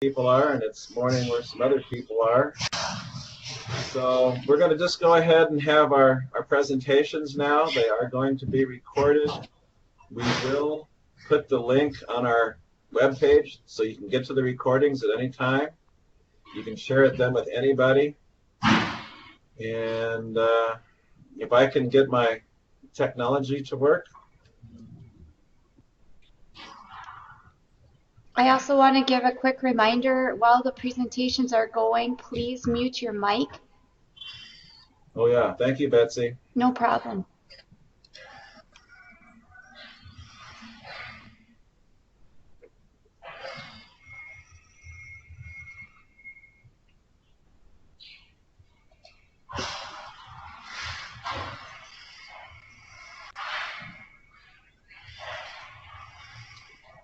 people are, and it's morning where some other people are. So we're going to just go ahead and have our presentations now. They are going to be recorded. We will put the link on our webpage so you can get to the recordings at any time. You can share it then with anybody. And if I can get my technology to work. I also want to give a quick reminder while the presentations are going, please mute your mic. Oh yeah, thank you, Betsy. No problem.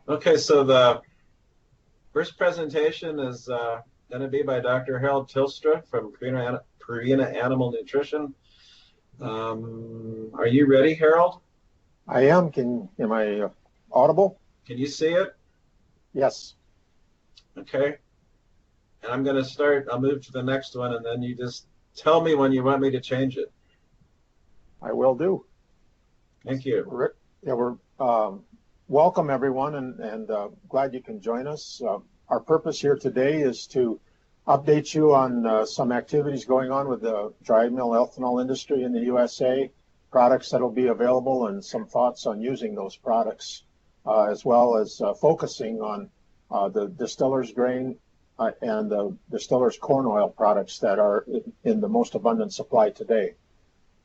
Okay, so the first presentation is going to be by Dr. Harold Tilstra from Purina Animal Nutrition. Are you ready, Harold? I am. Am I audible? Can you see it? Yes. Okay. And I'm going to start. I'll move to the next one, and then you just tell me when you want me to change it. I will do. Thank you. We're welcome, everyone, and glad you can join us. Our purpose here today is to update you on some activities going on with the dry mill ethanol industry in the USA, products that will be available, and some thoughts on using those products, as well as focusing on the distillers grain and the distillers corn oil products that are in the most abundant supply today.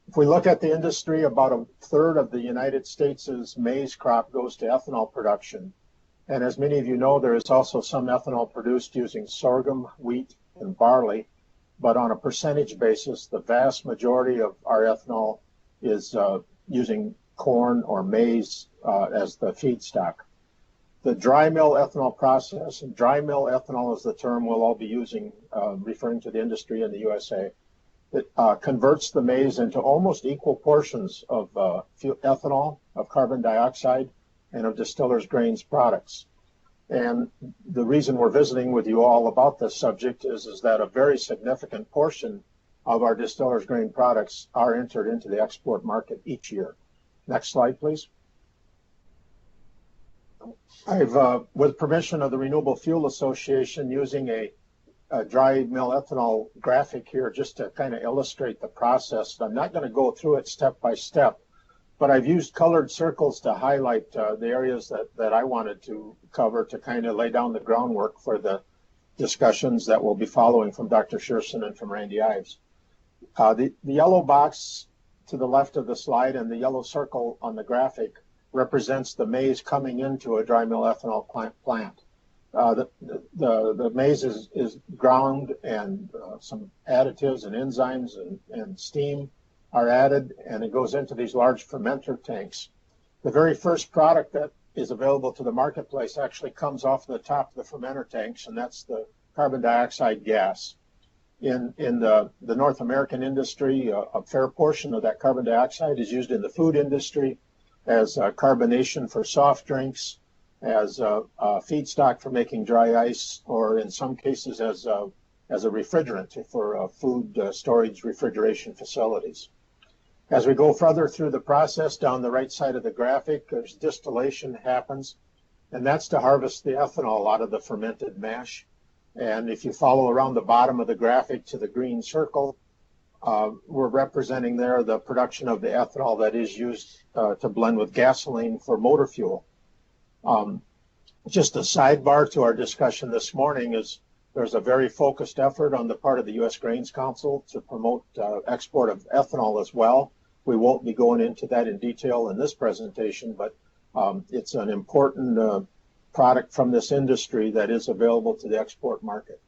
If we look at the industry, about a third of the United States' maize crop goes to ethanol production. And as many of you know, there is also some ethanol produced using sorghum, wheat, and barley. But on a percentage basis, the vast majority of our ethanol is using corn or maize as the feedstock. The dry mill ethanol process, and dry mill ethanol is the term we'll all be using, referring to the industry in the USA. It converts the maize into almost equal portions of ethanol, of carbon dioxide, and of distillers grains products. And the reason we're visiting with you all about this subject is that a very significant portion of our distillers grain products are entered into the export market each year. Next slide, please. I've, with permission of the Renewable Fuel Association, using a dry mill ethanol graphic here just to kind of illustrate the process. I'm not going to go through it step by step, but I've used colored circles to highlight the areas that I wanted to cover to kind of lay down the groundwork for the discussions that will be following from Dr. Shurson and from Randy Ives. The yellow box to the left of the slide and the yellow circle on the graphic represents the maize coming into a dry mill ethanol plant. The maize is ground, and some additives and enzymes and steam are added, and it goes into these large fermenter tanks. The very first product that is available to the marketplace actually comes off the top of the fermenter tanks, and that's the carbon dioxide gas. In the North American industry, a fair portion of that carbon dioxide is used in the food industry as carbonation for soft drinks, as a feedstock for making dry ice, or in some cases as a refrigerant for food storage refrigeration facilities. As we go further through the process, down the right side of the graphic, there's distillation happens, and that's to harvest the ethanol out of the fermented mash. And if you follow around the bottom of the graphic to the green circle, we're representing there the production of the ethanol that is used to blend with gasoline for motor fuel. Just a sidebar to our discussion this morning is there's a very focused effort on the part of the U.S. Grains Council to promote export of ethanol as well. We won't be going into that in detail in this presentation, but it's an important product from this industry that is available to the export market.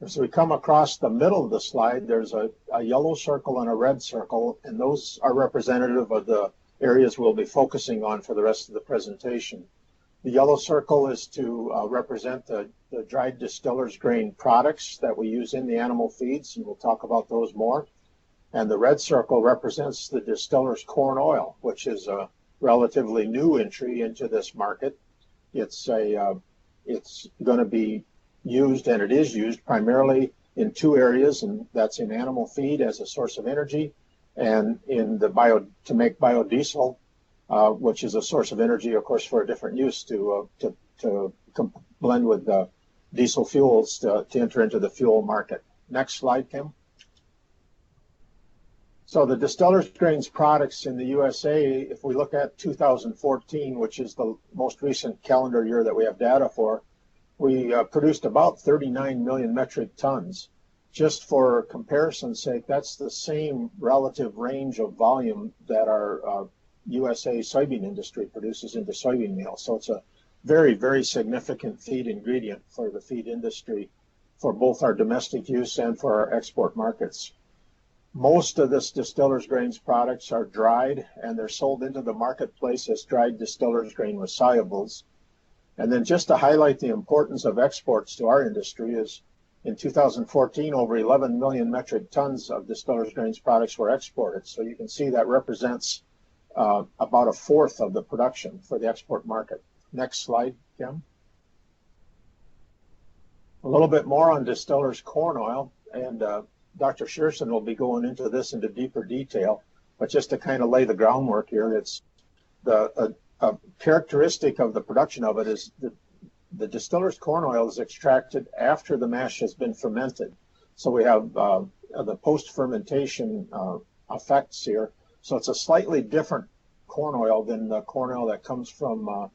As we come across the middle of the slide, there's a yellow circle and a red circle, and those are representative of the areas we'll be focusing on for the rest of the presentation. The yellow circle is to represent the dried distillers grain products that we use in the animal feeds, and we'll talk about those more. And the red circle represents the distillers corn oil, which is a relatively new entry into this market. It's going to be used, and it is used primarily in two areas, and that's in animal feed as a source of energy, and in the to make biodiesel, which is a source of energy, of course, for a different use to blend with diesel fuels to enter into the fuel market. Next slide, Kim. So the Distillers grains products in the USA, if we look at 2014, which is the most recent calendar year that we have data for, we produced about 39 million metric tons. Just for comparison's sake, that's the same relative range of volume that our USA soybean industry produces into soybean meal. So it's a very, very significant feed ingredient for the feed industry for both our domestic use and for our export markets. Most of this Distillers grains products are dried, and they're sold into the marketplace as dried Distillers grain with solubles. And then just to highlight the importance of exports to our industry is in 2014, over 11 million metric tons of Distillers grains products were exported. So you can see that represents about a fourth of the production for the export market. Next slide, Kim. A little bit more on Distillers corn oil, and Dr. Shurson will be going into this into deeper detail, but just to kind of lay the groundwork here, it's a characteristic of the production of it is the Distillers corn oil is extracted after the mash has been fermented. So we have the post-fermentation effects here. So it's a slightly different corn oil than the corn oil that comes from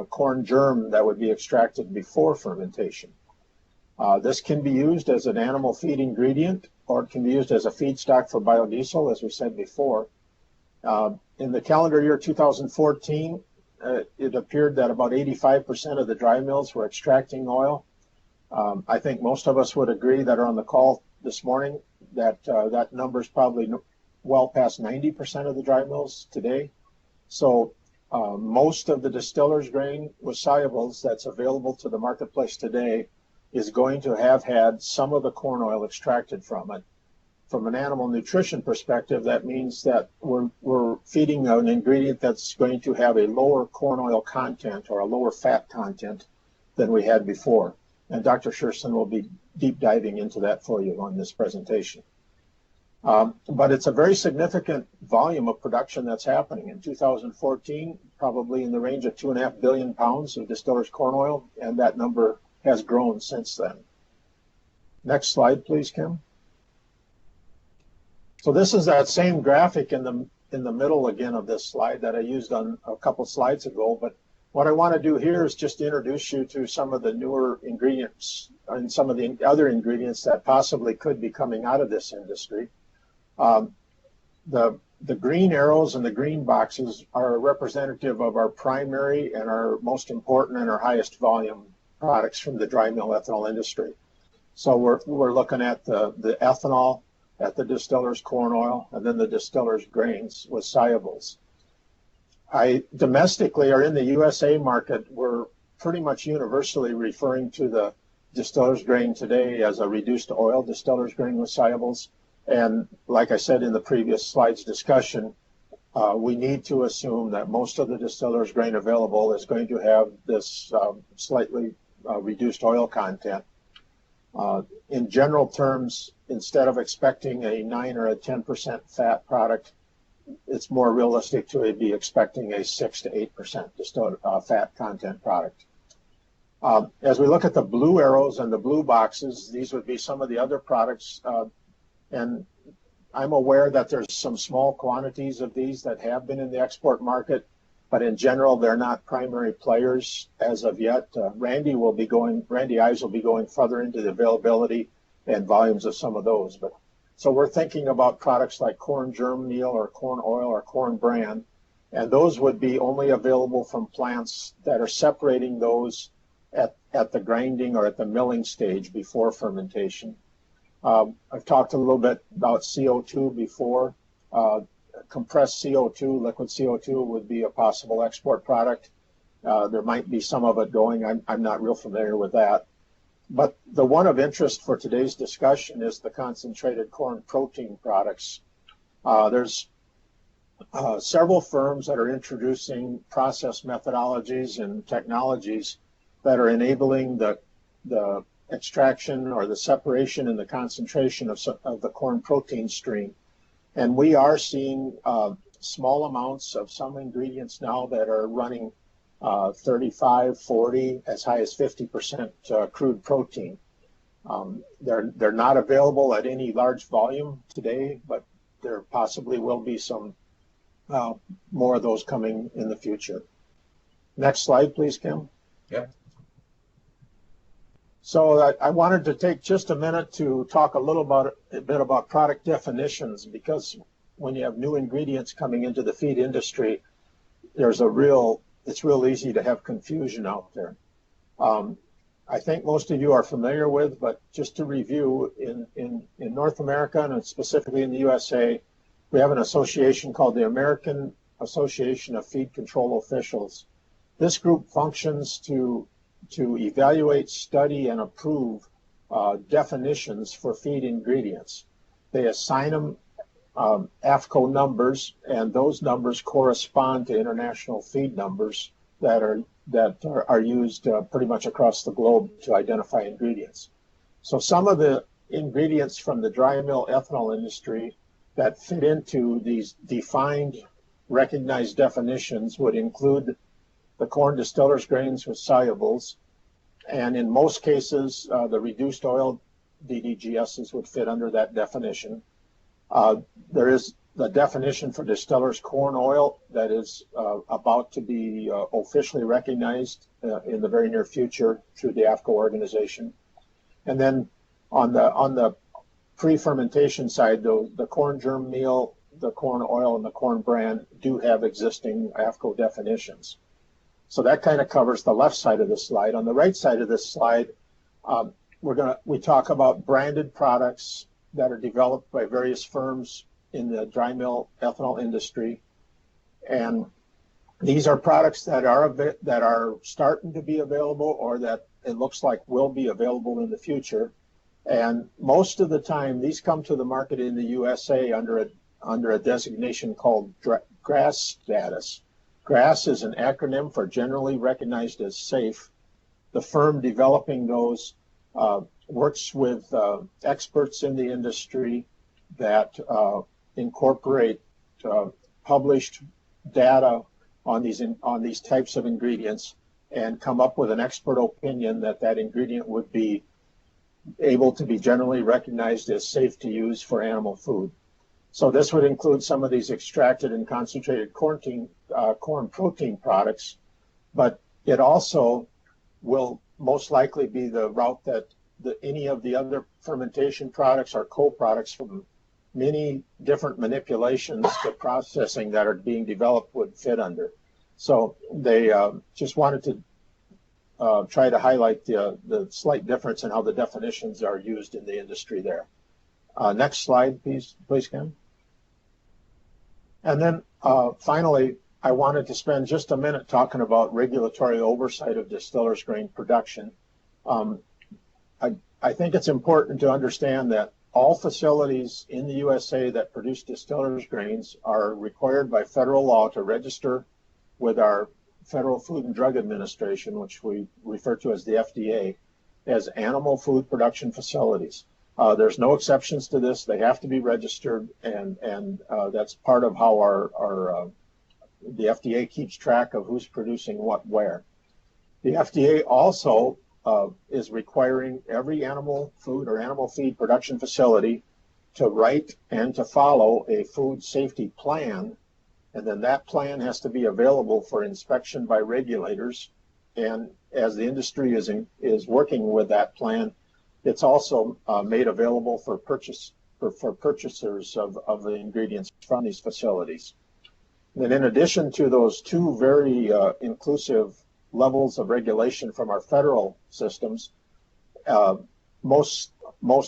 corn germ that would be extracted before fermentation. This can be used as an animal feed ingredient, or it can be used as a feedstock for biodiesel, as we said before. In the calendar year 2014, it appeared that about 85% of the dry mills were extracting oil. I think most of us would agree that are on the call this morning that that number is probably well past 90% of the dry mills today. So most of the Distillers grain with solubles that's available to the marketplace today is going to have had some of the corn oil extracted from it. From an animal nutrition perspective, that means that we're feeding an ingredient that's going to have a lower corn oil content or a lower fat content than we had before. And Dr. Shurson will be deep diving into that for you on this presentation. But it's a very significant volume of production that's happening. In 2014, probably in the range of 2.5 billion pounds of Distillers corn oil, and that number has grown since then. Next slide, please, Kim. So this is that same graphic in the middle again of this slide that I used on a couple slides ago. But what I want to do here is just introduce you to some of the newer ingredients and some of the other ingredients that possibly could be coming out of this industry. The green arrows and the green boxes are representative of our primary and our most important and our highest volume products from the dry mill ethanol industry. So we're looking at the ethanol, at the Distillers corn oil, and then the Distillers grains with solubles. Domestically, or in the USA market, we're pretty much universally referring to the Distillers grain today as a reduced oil Distillers grain with solubles. And like I said in the previous slide's discussion, we need to assume that most of the Distillers grain available is going to have this slightly reduced oil content. In general terms, instead of expecting a 9 or a 10% fat product, it's more realistic to be expecting a 6 to 8% fat content product. As we look at the blue arrows and the blue boxes, these would be some of the other products. And I'm aware that there's some small quantities of these that have been in the export market, but in general, they're not primary players as of yet. Randy Ives will be going further into the availability and volumes of some of those. But so we're thinking about products like corn germ meal or corn oil or corn bran, and those would be only available from plants that are separating those at the grinding or at the milling stage before fermentation. I've talked a little bit about CO2 before. Compressed CO2, liquid CO2 would be a possible export product. There might be some of it going. I'm not real familiar with that. But the one of interest for today's discussion is the concentrated corn protein products. There's several firms that are introducing process methodologies and technologies that are enabling the extraction or the separation and the concentration of the corn protein stream. And we are seeing small amounts of some ingredients now that are running 35, 40, as high as 50% crude protein. They're not available at any large volume today, but there possibly will be some more of those coming in the future. Next slide, please, Kim. Yep. So I wanted to take just a minute to talk a bit about product definitions, because when you have new ingredients coming into the feed industry, it's real easy to have confusion out there. I think most of you are familiar with, but just to review, in North America and specifically in the USA, we have an association called the American Association of Feed Control Officials. This group functions to evaluate, study, and approve definitions for feed ingredients. They assign them AFCO numbers, and those numbers correspond to international feed numbers that are used pretty much across the globe to identify ingredients. So some of the ingredients from the dry mill ethanol industry that fit into these defined, recognized definitions would include the corn distillers grains with solubles, and in most cases, the reduced oil DDGSs would fit under that definition. There is the definition for distillers corn oil that is about to be officially recognized in the very near future through the AFCO organization. And then on the pre-fermentation side, the corn germ meal, the corn oil, and the corn bran do have existing AFCO definitions. So that kind of covers the left side of this slide. On the right side of this slide, we talk about branded products that are developed by various firms in the dry mill ethanol industry, and these are products that are starting to be available, or that it looks like will be available in the future. And most of the time, these come to the market in the USA under a designation called GRAS status. GRAS is an acronym for Generally Recognized as Safe. The firm developing those works with experts in the industry that incorporate published data on these types of ingredients and come up with an expert opinion that ingredient would be able to be generally recognized as safe to use for animal food. So this would include some of these extracted and concentrated corn protein products, but it also will most likely be the route that any of the other fermentation products or co-products from many different manipulations to processing that are being developed would fit under. So they just wanted to try to highlight the slight difference in how the definitions are used in the industry there. Next slide, please, Kim. And then finally, I wanted to spend just a minute talking about regulatory oversight of distillers grain production. I think it's important to understand that all facilities in the USA that produce distillers grains are required by federal law to register with our Federal Food and Drug Administration, which we refer to as the FDA, as animal food production facilities. There's no exceptions to this. They have to be registered, and that's part of how the FDA keeps track of who's producing what where. The FDA also is requiring every animal food or animal feed production facility to write and to follow a food safety plan, and then that plan has to be available for inspection by regulators. And as the industry is working with that plan, it's also made available for purchasers of the ingredients from these facilities. And in addition to those two very inclusive levels of regulation from our federal systems, most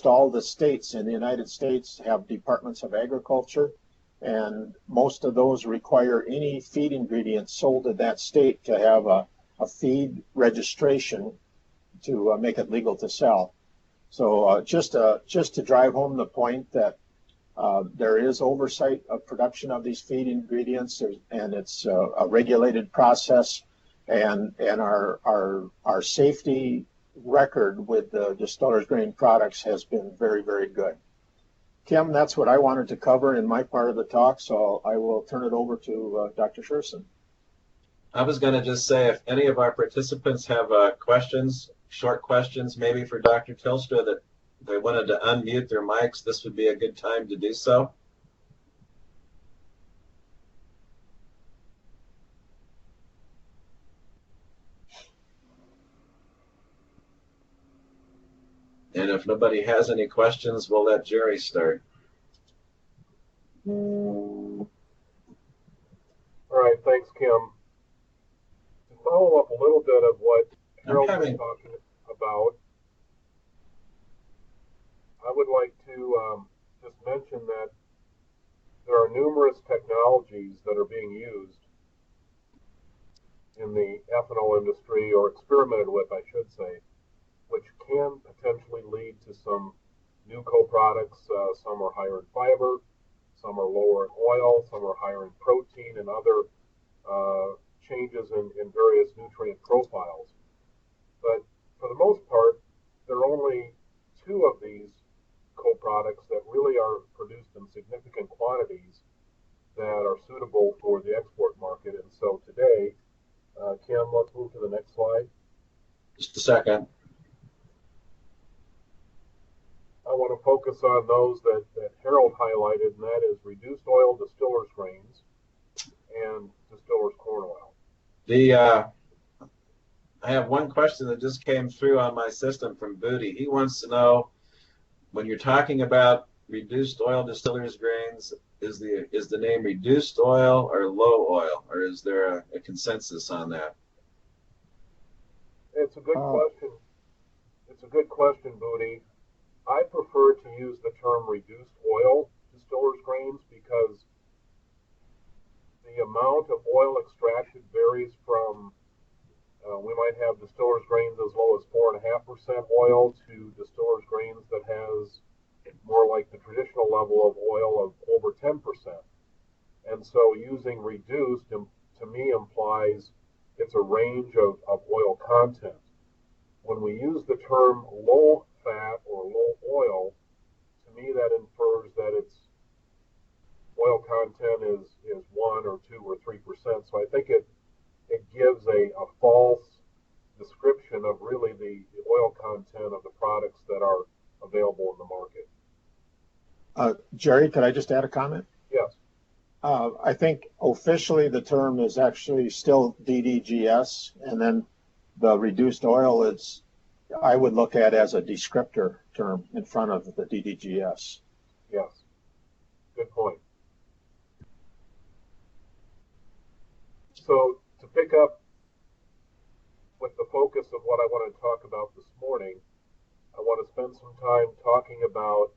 all the states in the United States have departments of agriculture, and most of those require any feed ingredients sold in that state to have a feed registration to make it legal to sell. So just to drive home the point that there is oversight of production of these feed ingredients, and it's a regulated process, and our safety record with the Distillers grain products has been very, very good. Kim, that's what I wanted to cover in my part of the talk, so I will turn it over to Dr. Shurson. I was going to just say, if any of our participants have questions, short questions maybe for Dr. Tilstra, that they wanted to unmute their mics, this would be a good time to do so. And if nobody has any questions, we'll let Jerry start. All right, thanks, Kim. To follow up a little bit of what Harold was talking about, I would like to just mention that there are numerous technologies that are being used in the ethanol industry, or experimented with, I should say, which can potentially lead to some new co-products. Some are higher in fiber, some are lower in oil, some are higher in protein, and other changes in various nutrient profiles. But for the most part, there are only two of these co-products that really are produced in significant quantities that are suitable for the export market. And so today, Kim, let's move to the next slide. Just a second. I want to focus on those that Harold highlighted, and that is reduced oil distillers grains and distillers corn oil. I have one question that just came through on my system from Booty. He wants to know, when you're talking about reduced oil distillers grains, is the name reduced oil or low oil, or is there a consensus on that? It's a good question. It's a good question, Booty. I prefer to use the term reduced oil distillers grains because the amount of oil extracted varies from, we might have distillers grains as low as 4.5% oil to distillers grains that has more like the traditional level of oil of over 10%. And so using reduced to me implies it's a range of oil content. When we use the term low fat or low oil, to me that infers that its oil content is 1 or 2 or 3%. So I think it gives a false description of really the oil content of the products that are available in the market. Jerry, could I just add a comment? Yes. I think officially the term is actually still DDGS, and then the reduced oil I would look at as a descriptor term in front of the DDGS. Yes. Good point. So to pick up with the focus of what I want to talk about this morning, I want to spend some time talking about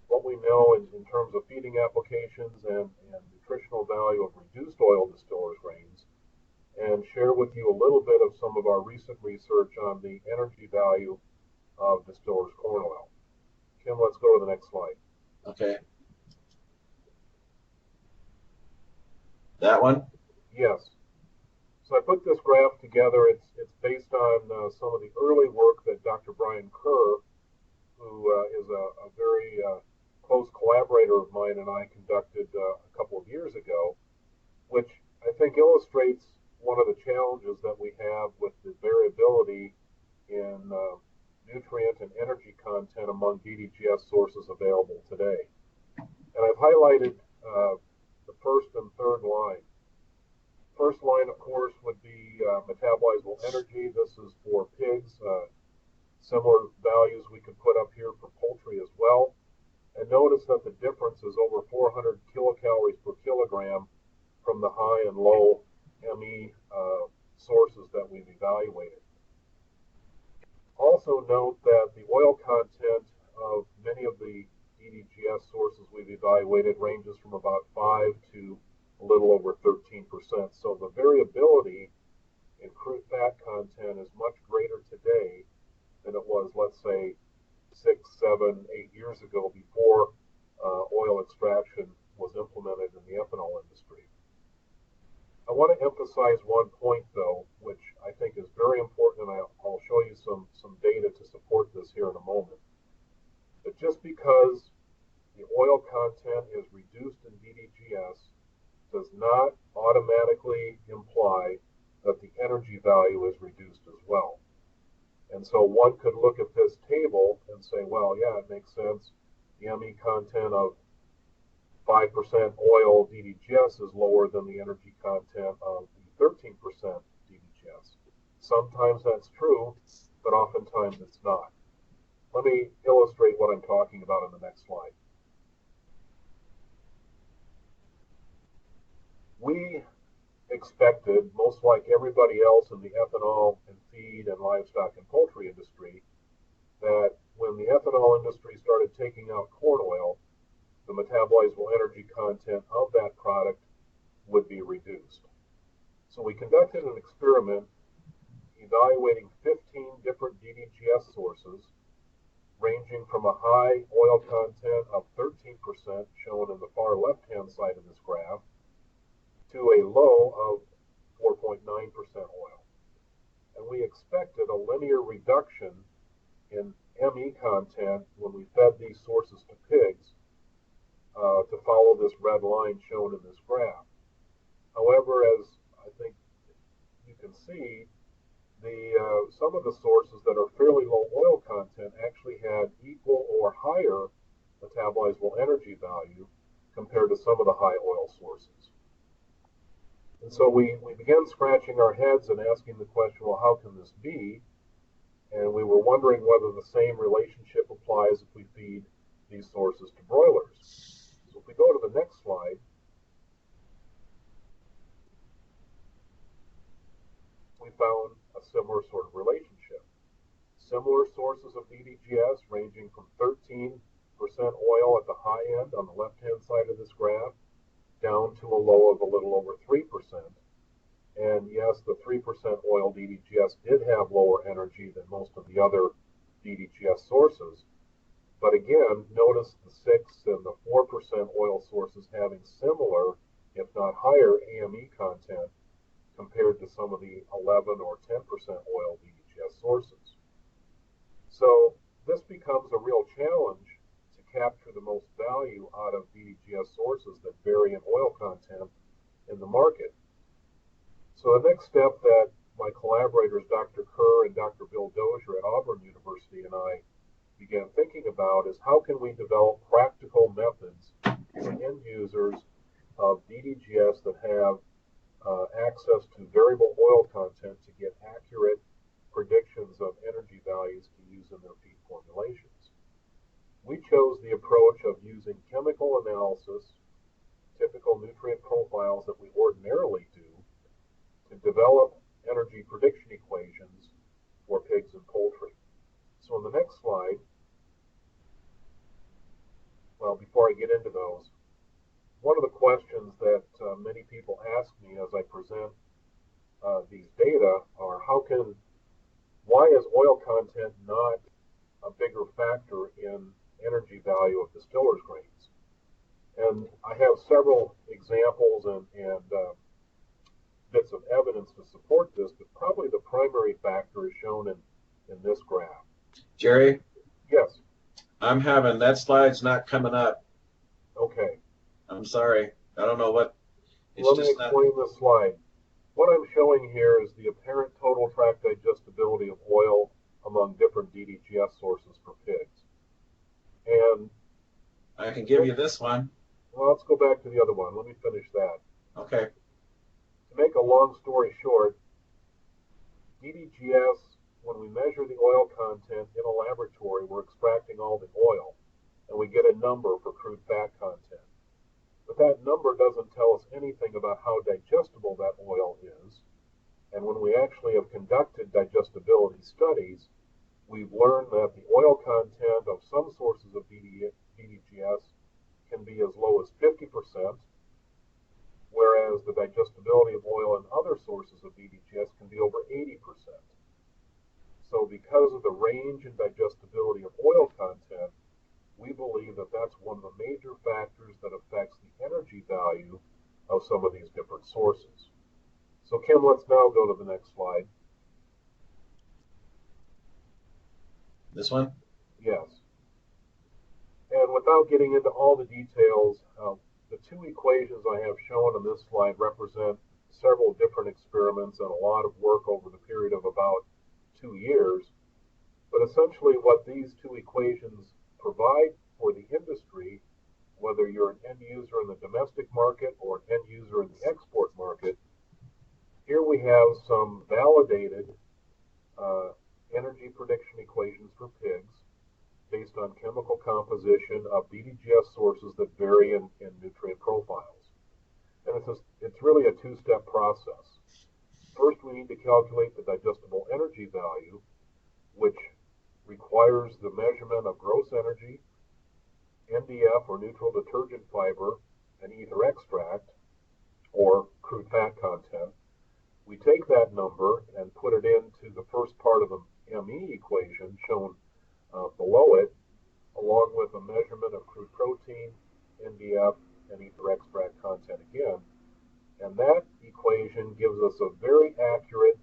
what we know in terms of feeding applications and nutritional value of reduced oil distillers grains, and share with you a little bit of some of our recent research on the energy value of distillers corn oil. Kim, let's go to the next slide. Okay. That one? Yes. So I put this graph together. It's based on some of the early work that Dr. Brian Kerr, who is a very close collaborator of mine, and I conducted a couple of years ago, which I think illustrates one of the challenges that we have with the variability in nutrient and energy content among DDGS sources available today. And I've highlighted the first and third line. First line, of course, would be metabolizable energy. This is for pigs. Similar values we could put up here for poultry as well. And notice that the difference is over 400 kilocalories per kilogram from the high and low ME sources that we've evaluated. Also note that the oil content of many of the DDGS sources we've evaluated ranges from about 5 to a little over 13%. So the variability in crude fat content is much greater today than it was, let's say, 6, 7, 8 years ago before oil extraction was implemented in the ethanol industry. I want to emphasize one point, though, which I think is very important and I'll show you some data to support this here in a moment, that just because the oil content is reduced in DDGS does not automatically imply that the energy value is reduced as well. And so one could look at this table and say, well, yeah, it makes sense. The ME content of 5% oil DDGS is lower than the energy content of the 13% DDGS. Sometimes that's true, but oftentimes it's not. Let me illustrate what I'm talking about in the next slide. We expected, most like everybody else in the ethanol and feed and livestock and poultry industry, that when the ethanol industry started taking out corn oil, the metabolizable energy content of that product would be reduced. So we conducted an experiment evaluating 15 different DDGS sources, ranging from a high oil content of 13%, shown in the far left-hand side of this graph, to a low of 4.9% oil. And we expected a linear reduction in ME content when we fed these sources to pigs to follow this red line shown in this graph. However, as I think you can see, some of the sources that are fairly low oil content actually had equal or higher metabolizable energy value compared to some of the high oil sources. And so we began scratching our heads and asking the question, well, how can this be? And we were wondering whether the same relationship applies if we feed these sources to broilers. So if we go to the next slide, we found a similar sort of relationship. Similar sources of DDGS ranging from 13% oil at the high end on the left-hand side of this graph down to a low of a little over 3%. And yes, the 3% oil DDGS did have lower energy than most of the other DDGS sources. But again, notice the 6 and the 4% oil sources having similar, if not higher, AME content compared to some of the 11 or 10% oil DDGS sources. So this becomes a real challenge to capture the most value out of DDGS sources that vary in oil content in the market. So the next step that my collaborators, Dr. Kerr and Dr. Bill Dozier at Auburn University and I began thinking about is how can we develop practical methods for end users of DDGS that have access to variable oil content to get accurate predictions of energy values to use in their feed formulations. We chose the approach of using chemical analysis, typical nutrient profiles that we ordinarily do, to develop energy prediction equations for pigs and poultry. So in the next slide, well, before I get into those, one of the questions that many people ask me as I present these data are why is oil content not a bigger factor in energy value of distillers grains? And I have several examples and bits of evidence to support this, but probably the primary factor is shown in this graph. Jerry? Yes. I'm having, that slide's not coming up. Okay. I'm sorry. I don't know what. Let me explain this slide. What I'm showing here is the apparent total tract digestibility of oil among different DDGS sources for pigs. And I can give you this one. Well, let's go back to the other one. Let me finish that. Okay. To make a long story short, DDGS, when we measure the oil content in a laboratory, we're extracting all the oil, and we get a number for crude fat content. But that number doesn't tell us anything about how digestible that oil is. And when we actually have conducted digestibility studies, we've learned that the oil content of some sources of DDGS can be as low as 50%, whereas the digestibility of oil in other sources of DDGS can be over 80%. So because of the range in digestibility of oil content, we believe that that's one of the major factors that affects the energy value of some of these different sources. So Kim, let's now go to the next slide. This one? Yes. And without getting into all the details, the two equations I have shown on this slide represent several different experiments and a lot of work over the period of about 2 years. But essentially what these two equations provide for the industry, whether you're an end user in the domestic market or an end user in the export market, here we have some validated energy prediction equations for pigs based on chemical composition of DDGS sources that vary in nutrient profiles. And it's really a two-step process. First, we need to calculate the digestible energy value, which requires the measurement of gross energy, NDF or neutral detergent fiber, and ether extract, or crude fat content. We take that number and put it into the first part of the ME equation shown below it, along with a measurement of crude protein, NDF, and ether extract content again. And that equation gives us a very accurate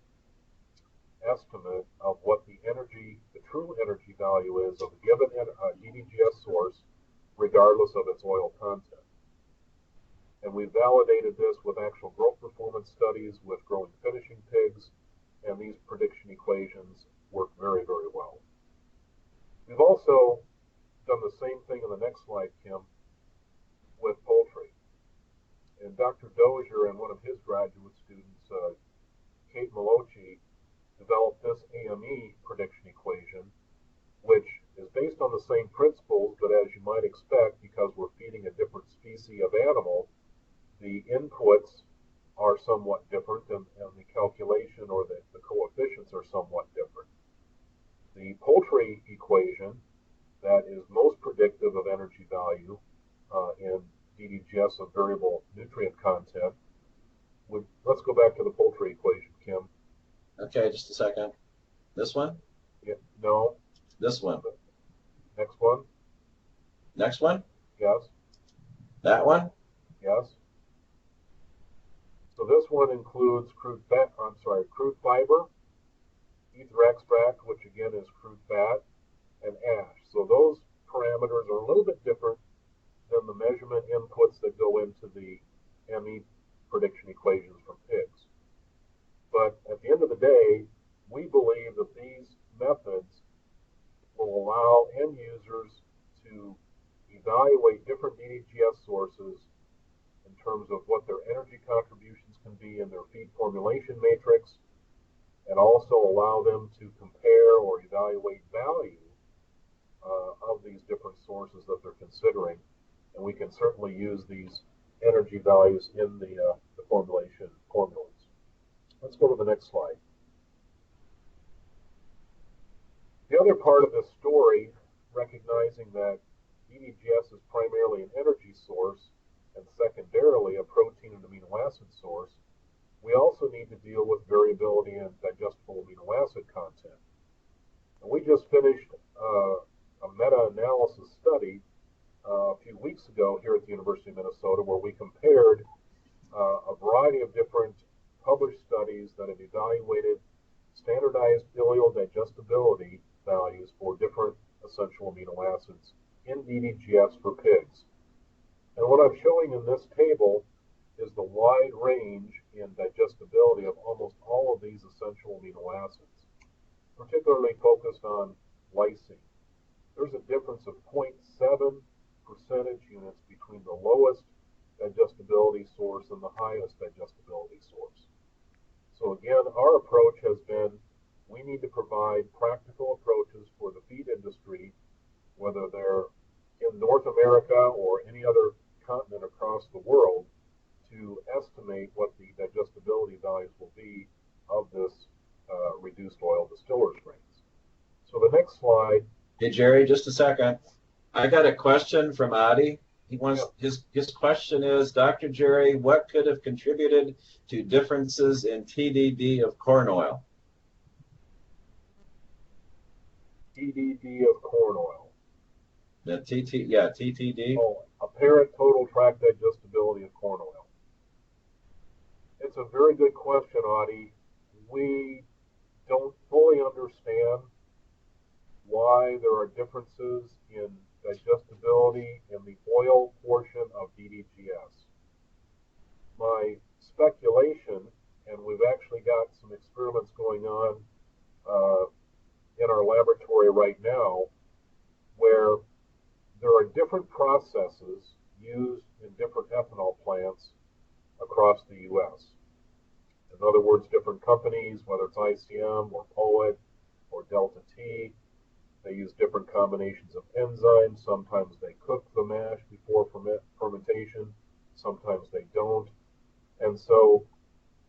estimate of what the true energy value is of a given DDGS source, regardless of its oil content. And we validated this with actual growth performance studies with growing finishing pigs, and these prediction equations work very, very well. We've also done the same thing in the next slide, Kim, with poultry. And Dr. Dozier and one of his graduate students, Kate Malochi, developed this AME prediction equation, which is based on the same principles, but as you might expect, because we're feeding a different species of animal, the inputs are somewhat different, and the calculation or the coefficients are somewhat different. The poultry equation that is most predictive of energy value in DDGS of variable nutrient content let's go back to the poultry equation, Kim. Okay, just a second. This one? Yeah, no. This one? Next one? Next one? Yes. That one? Yes. So this one includes crude fiber, ether extract, which again is crude fat, and ash. So those parameters are a little bit different than the measurement inputs that go into the ME prediction equations from pigs. But at the end of the day, we believe that these methods will allow end users to evaluate different DDGS sources in terms of what their energy contributions can be in their feed formulation matrix, and also allow them to compare or evaluate value of these different sources that they're considering. And we can certainly use these energy values in the formulation formulas. Let's go to the next slide. The other part of this story, recognizing that DDGS is primarily an energy source and secondarily a protein and amino acid source, we also need to deal with variability in digestible amino acid content. And we just finished a meta-analysis study a few weeks ago here at the University of Minnesota, where we compared a variety of different published studies that have evaluated standardized ileal digestibility values for different essential amino acids in DDGS for pigs. And what I'm showing in this table is the wide range in digestibility of almost all of these essential amino acids, particularly focused on lysine. There's a difference of 0.7 percentage units between the lowest digestibility source and the highest digestibility source. So again, our approach has been, we need to provide practical approaches for the feed industry, whether they're in North America or any other continent across the world, to estimate what the digestibility values will be of this reduced oil distillers grains. So the next slide. Hey, Jerry, just a second. I got a question from Adi. He wants his question is, Dr. Jerry, what could have contributed to differences in TDD of corn oil? TDD of corn oil. The TTD. Oh, apparent total tract digestibility of corn oil. It's a very good question, Adi. We don't fully understand why there are differences in digestibility in the oil portion of DDGS. My speculation, and we've actually got some experiments going on in our laboratory right now, where there are different processes used in different ethanol plants across the U.S. In other words, different companies, whether it's ICM or Poet or Delta T, they use different combinations of enzymes. Sometimes they cook the mash before fermentation, sometimes they don't. And so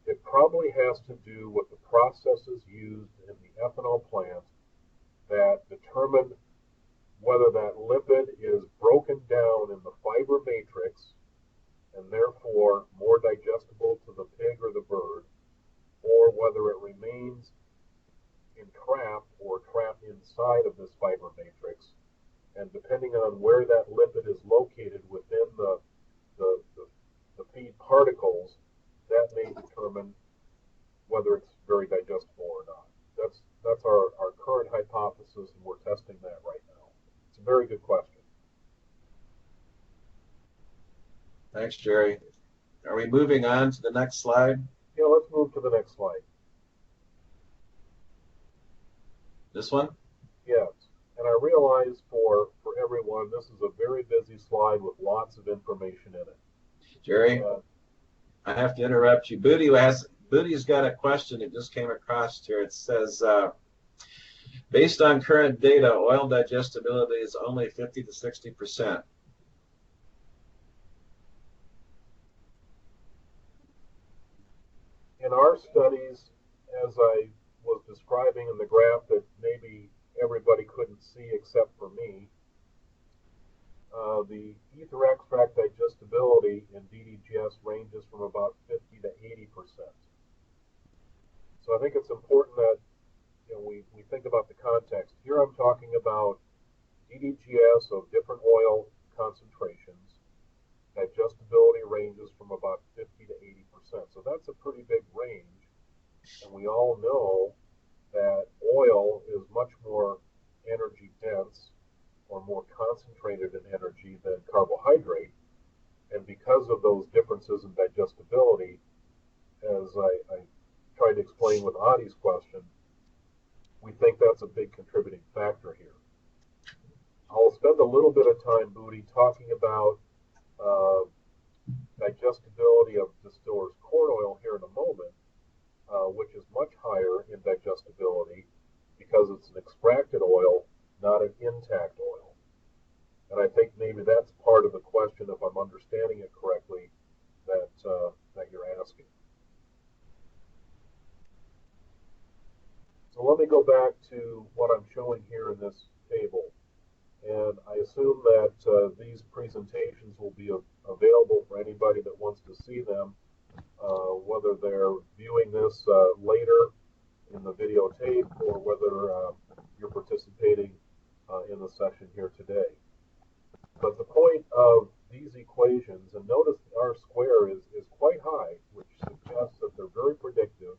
it probably has to do with the processes used in the ethanol plant that determine whether that lipid is broken down in the fiber matrix and therefore more digestible to the pig or the bird, or whether it remains entrapped or trapped inside of this fiber matrix. And depending on where that lipid is located within the feed particles, that may determine whether it's very digestible or not. That's our current hypothesis, and we're testing that right now. It's a very good question. Thanks, Jerry. Are we moving on to the next slide? Yeah, let's move to the next slide. This one? Yes, and I realize for everyone, this is a very busy slide with lots of information in it. Jerry, I have to interrupt you. Booty's got a question that just came across here. It says, based on current data, oil digestibility is only 50 to 60%. In our studies, as I was describing in the graph that maybe everybody couldn't see except for me, the ether extract digestibility in DDGS ranges from about 50 to 80%. So I think it's important that we think about the context. Here I'm talking about DDGS of different oil concentrations. Digestibility ranges from about 50 to 80%. So that's a pretty big range. And we all know that oil is much more energy dense or more concentrated in energy than carbohydrate. And because of those differences in digestibility, as I tried to explain with Adi's question, we think that's a big contributing factor here. I'll spend a little bit of time, Booty, talking about digestibility of distillers corn oil here in a moment, which is much higher in digestibility because it's an extracted oil, not an intact oil. And I think maybe that's part of the question, if I'm understanding it correctly, that you're asking. So let me go back to what I'm showing here in this table. And I assume that these presentations will be available for anybody that wants to see them, whether they're viewing this later in the videotape or whether you're participating in the session here today. But the point of these equations, and notice R square is quite high, which suggests that they're very predictive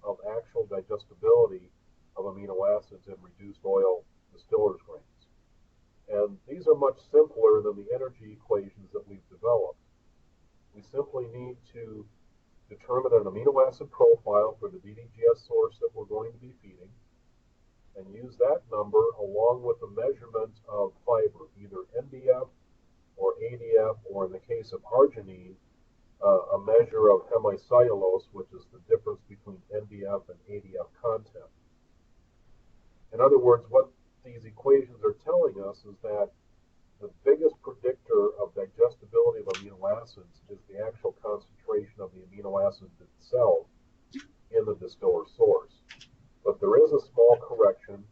of actual digestibility of amino acids in reduced oil distillers grains. And these are much simpler than the energy equations that we've developed. We simply need to determine an amino acid profile for the DDGS source that we're going to be feeding, and use that number along with a measurement of fiber, either NDF or ADF, or in the case of arginine, a measure of hemicellulose, which is the difference between NDF and ADF content. In other words, what these equations are telling us is that the biggest predictor of digestibility of amino acids is the actual concentration of the amino acid itself in the distiller source. But there is a small correction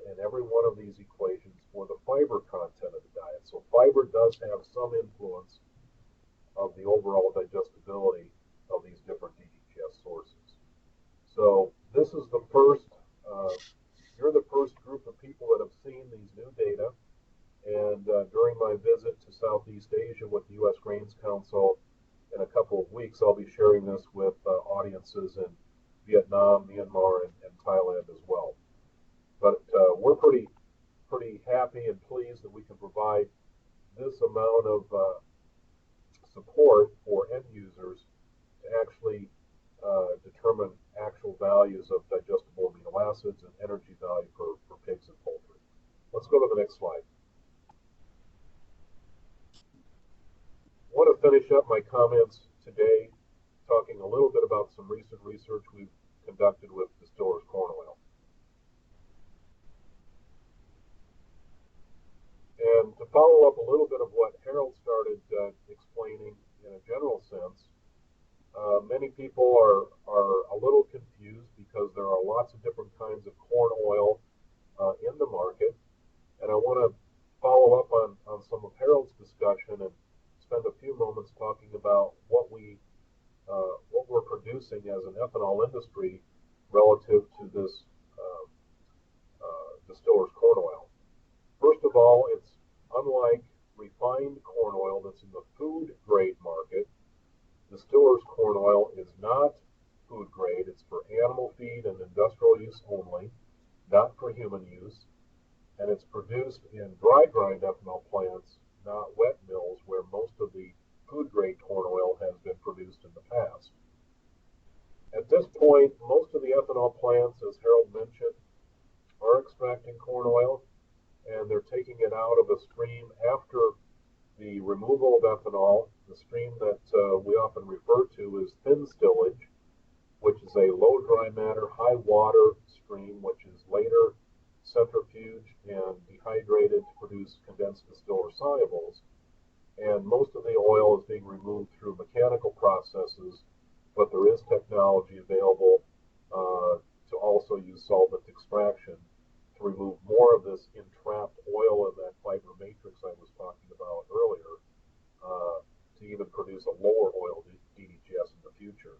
in every one of these equations for the fiber content of the diet. So fiber does have some influence of the overall digestibility of these different DDGS sources. So this is the first, you're the first group of people that have seen these new data. And during my visit to Southeast Asia with the U.S. Grains Council in a couple of weeks, I'll be sharing this with audiences in Vietnam, Myanmar, and Thailand as well. But we're be happy and pleased that we can provide this amount of support for end users to actually determine actual values of digestible amino acids and energy value for pigs and poultry. Let's go to the next slide. I want to finish up my comments today talking a little bit about some recent research we've conducted with Distillers corn oil. And to follow up a little bit of what Harold started explaining in a general sense, many people are a little confused because there are lots of different kinds of corn oil in the market. And I want to follow up on some of Harold's discussion and spend a few moments talking about what we're producing as an ethanol industry relative to this Distillers corn oil. First of all, it's unlike refined corn oil that's in the food grade market. Distillers corn oil is not food grade. It's for animal feed and industrial use only, not for human use. And it's produced in dry grind ethanol plants, not wet mills, where most of the food grade corn oil has been produced in the past. At this point, most of the ethanol plants, as Harold mentioned, are extracting corn oil, and they're taking it out of a stream after the removal of ethanol. The stream that we often refer to as thin stillage, which is a low dry matter, high water stream, which is later centrifuged and dehydrated to produce condensed distiller solubles. And most of the oil is being removed through mechanical processes, but there is technology available to also use solvent extraction to remove more of this entrapped oil in that fiber matrix I was talking about earlier, to even produce a lower oil DDGS in the future.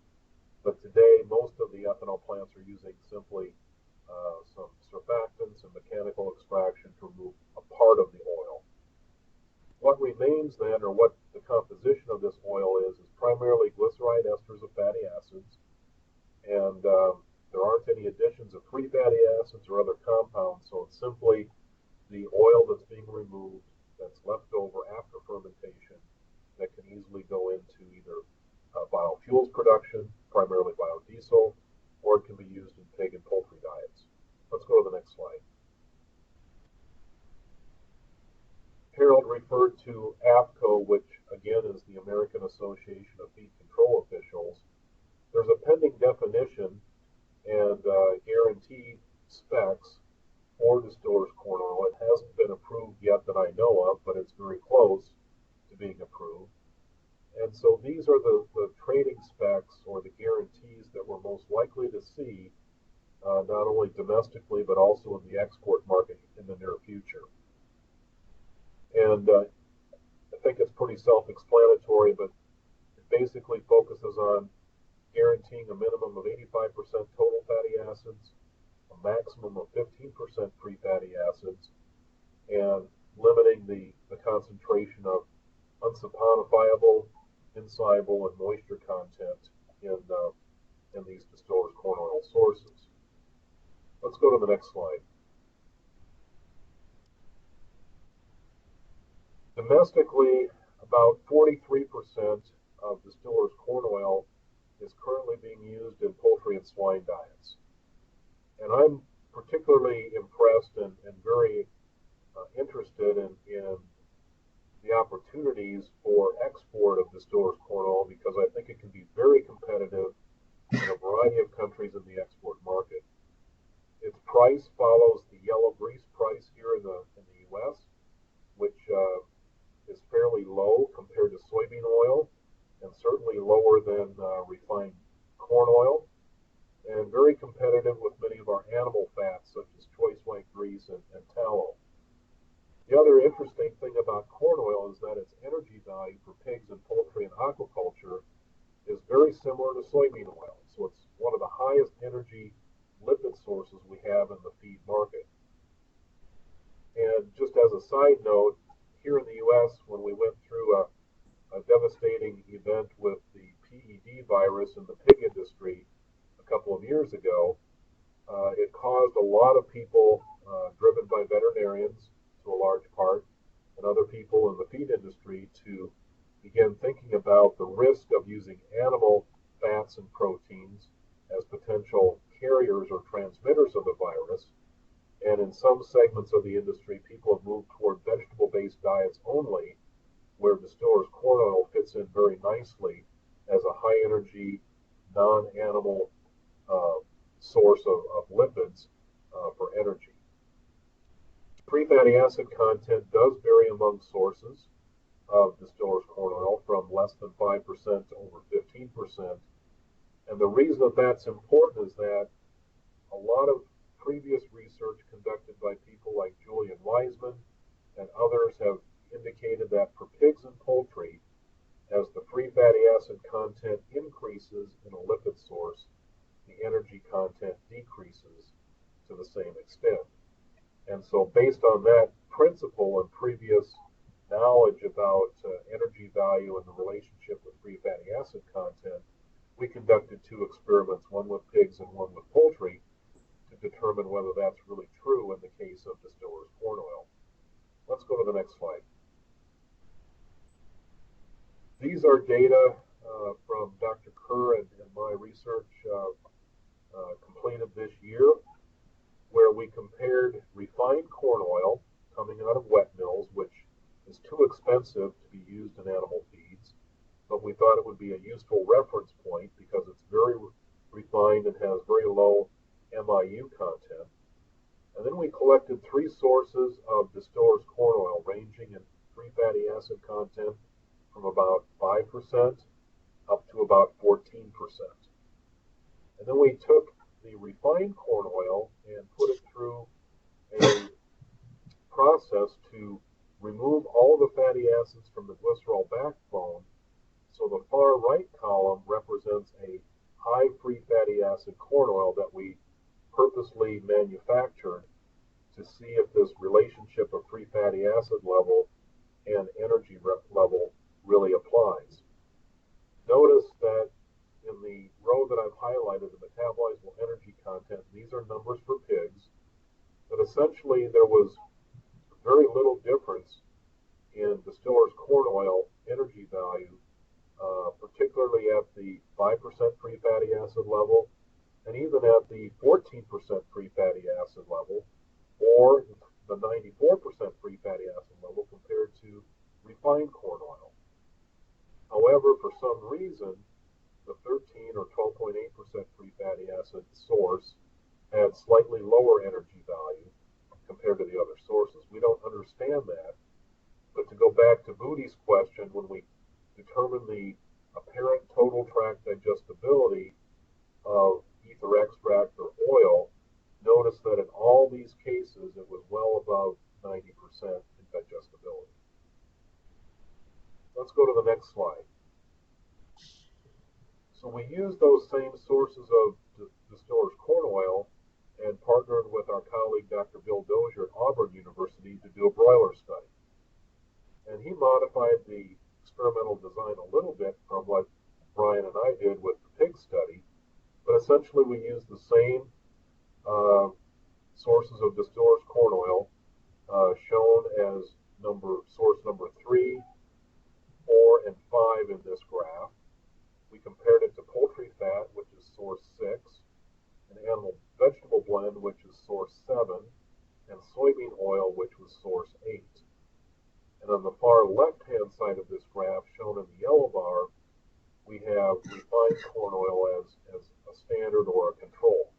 But today, most of the ethanol plants are using simply some surfactants and mechanical extraction to remove a part of the oil. What remains then, or what the composition of this oil is primarily glyceride esters of fatty acids, and there aren't any additions of free fatty acids or other compounds, so it's simply the oil that's being removed that's left over after fermentation that can easily go into either biofuels production, primarily biodiesel, or it can be used in pig and poultry diets. Let's go to the next slide. Harold referred to AFCO, which again is the American Association of Feed Control Officials. There's a pending definition and guaranteed specs for distillers corn oil. It hasn't been approved yet that I know of, but it's very close to being approved. And so these are the trading specs or the guarantees that we're most likely to see not only domestically but also in the export market in the near future. And I think it's pretty self-explanatory, but it basically focuses on guaranteeing a minimum of 85% total fatty acids, a maximum of 15% free fatty acids, and limiting the concentration of unsaponifiable, insoluble, and moisture content in these distillers corn oil sources. Let's go to the next slide. Domestically, about 43% of distillers corn oil is currently being used in poultry and swine diets. And I'm particularly impressed and very interested in the opportunities for export of distillers corn oil, because I think it can be very competitive in a variety of countries in the export market. Its price follows the yellow grease price here in the U.S., which is fairly low compared to soybean oil, and certainly lower than refined corn oil, and very competitive with many of our animal fats, such as choice white grease and tallow. The other interesting thing about corn oil is that its energy value for pigs and poultry and aquaculture is very similar to soybean oil. So it's one of the highest energy lipid sources we have in the feed market. And just as a side note, here in the U.S., when we went through a devastating event with the PED virus in the pig industry a couple of years ago, it caused a lot of people driven by veterinarians to a large part, and other people in the feed industry to begin thinking about the risk of using animal fats and proteins as potential carriers or transmitters of the virus. And in some segments of the industry, people have moved toward vegetable-based diets only, where distillers corn oil fits in very nicely as a high-energy, non-animal source of lipids for energy. Free fatty acid content does vary among sources of distillers corn oil, from less than 5% to over 15%. And the reason that that's important is that a lot of previous research conducted by people like Julian Wiseman and others have indicated that for pigs and poultry, as the free fatty acid content increases in a lipid source, the energy content decreases to the same extent. And so based on that principle and previous knowledge about energy value and the relationship with free fatty acid content, we conducted 2 experiments, one with pigs and one with poultry, to determine whether that's really true in the case of distillers corn oil. Let's go to the next slide. These are data from Dr. Kerr and my research completed this year, where we compared refined corn oil coming out of wet mills, which is too expensive to be used in animal feeds, but we thought it would be a useful reference point because it's very refined and has very low MIU content. And then we collected 3 sources of distillers corn oil ranging in free fatty acid content from about 5% up to about 14%. And then we took the refined corn oil and put it through a process to remove all the fatty acids from the glycerol backbone. So the far right column represents a high free fatty acid corn oil that we purposely manufactured to see if this relationship of free fatty acid level and energy level really applies. Notice that in the row that I've highlighted, the metabolizable energy content, these are numbers for pigs, but essentially there was very little difference in distillers corn oil energy value, particularly at the 5% free fatty acid level, and even at the 14% free fatty acid level, or the 94% free fatty acid level compared to refined corn oil. However, for some reason, the 13 or 12.8% free fatty acid source had slightly lower energy value compared to the other sources. We don't understand that, but to go back to Booty's question, when we determine the apparent total tract digestibility of ether extract or oil, notice that in all these cases it was well above 90% in digestibility. Let's go to the next slide. So we used those same sources of distillers corn oil and partnered with our colleague Dr. Bill Dozier at Auburn University to do a broiler study. And he modified the experimental design a little bit from what Brian and I did with the pig study, but essentially we used the same sources of distillers corn oil shown as source number 3, 4, and 5 in this graph. We compared it to poultry fat, which is source 6, an animal vegetable blend, which is source 7, and soybean oil, which was source 8. And on the far left-hand side of this graph, shown in the yellow bar, we have refined corn oil as a standard or a control.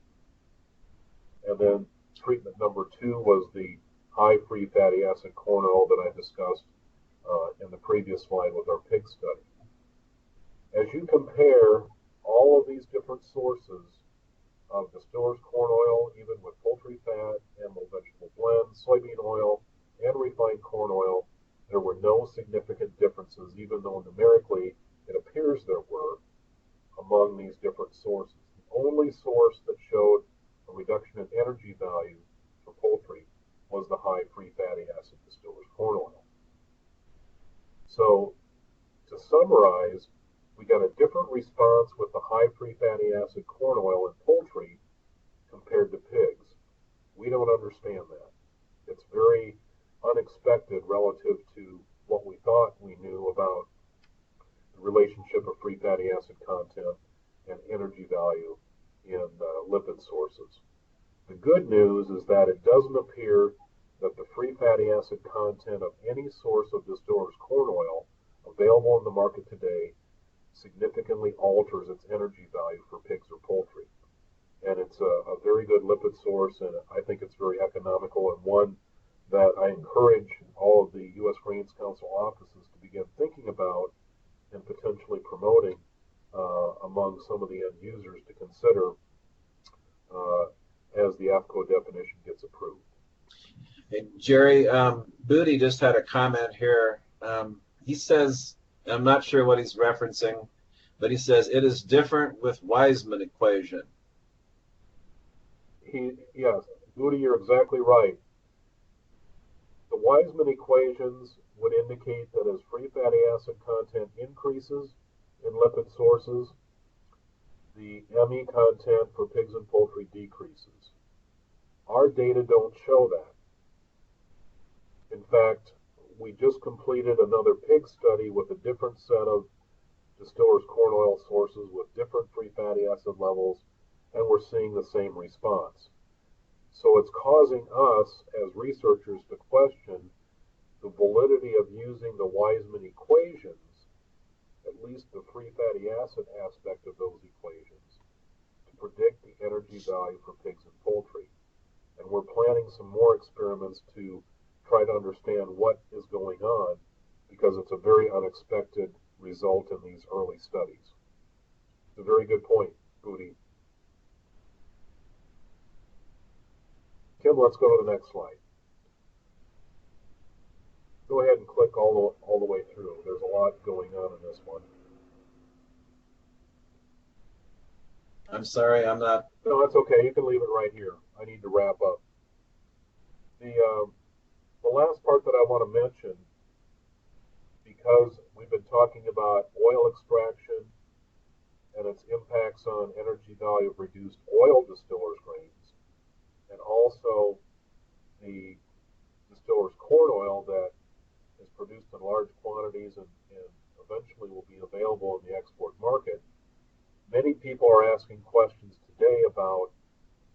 And then treatment number 2 was the high free fatty acid corn oil that I discussed in the previous slide with our pig study. As you compare all of these different sources of distillers corn oil, even with poultry fat, animal vegetable blend, soybean oil, and refined corn oil, there were no significant differences, even though numerically it appears there were, among these different sources. The only source that showed a reduction in energy value for poultry was the high free fatty acid distillers corn oil. So, to summarize, we got a different response with the high free fatty acid corn oil in poultry compared to pigs. We don't understand that. It's very unexpected relative to what we thought we knew about the relationship of free fatty acid content and energy value in lipid sources. The good news is that it doesn't appear that the free fatty acid content of any source of distillers corn oil available in the market today significantly alters its energy value for pigs or poultry. And it's a very good lipid source, and I think it's very economical, and one that I encourage all of the U.S. Grains Council offices to begin thinking about and potentially promoting among some of the end users to consider as the AFCO definition gets approved. Hey, Jerry, Booty just had a comment here. He says, I'm not sure what he's referencing, but he says it is different with Wiseman equation. Yes, Booty, you're exactly right. The Wiseman equations would indicate that as free fatty acid content increases in lipid sources, the ME content for pigs and poultry decreases. Our data don't show that. In fact, we just completed another pig study with a different set of distillers corn oil sources with different free fatty acid levels, and we're seeing the same response. So it's causing us as researchers to question the validity of using the Wiseman equations, at least the free fatty acid aspect of those equations, to predict the energy value for pigs and poultry. And we're planning some more experiments to try to understand what is going on, because it's a very unexpected result in these early studies. It's a very good point, Booty. Kim, let's go to the next slide. Go ahead and click all the way through. There's a lot going on in this one. I'm sorry, I'm not. No, that's okay. You can leave it right here. I need to wrap up. The last part that I want to mention, because we've been talking about oil extraction and its impacts on energy value of reduced oil distillers grains, and also the distillers corn oil that is produced in large quantities and eventually will be available in the export market, many people are asking questions today about,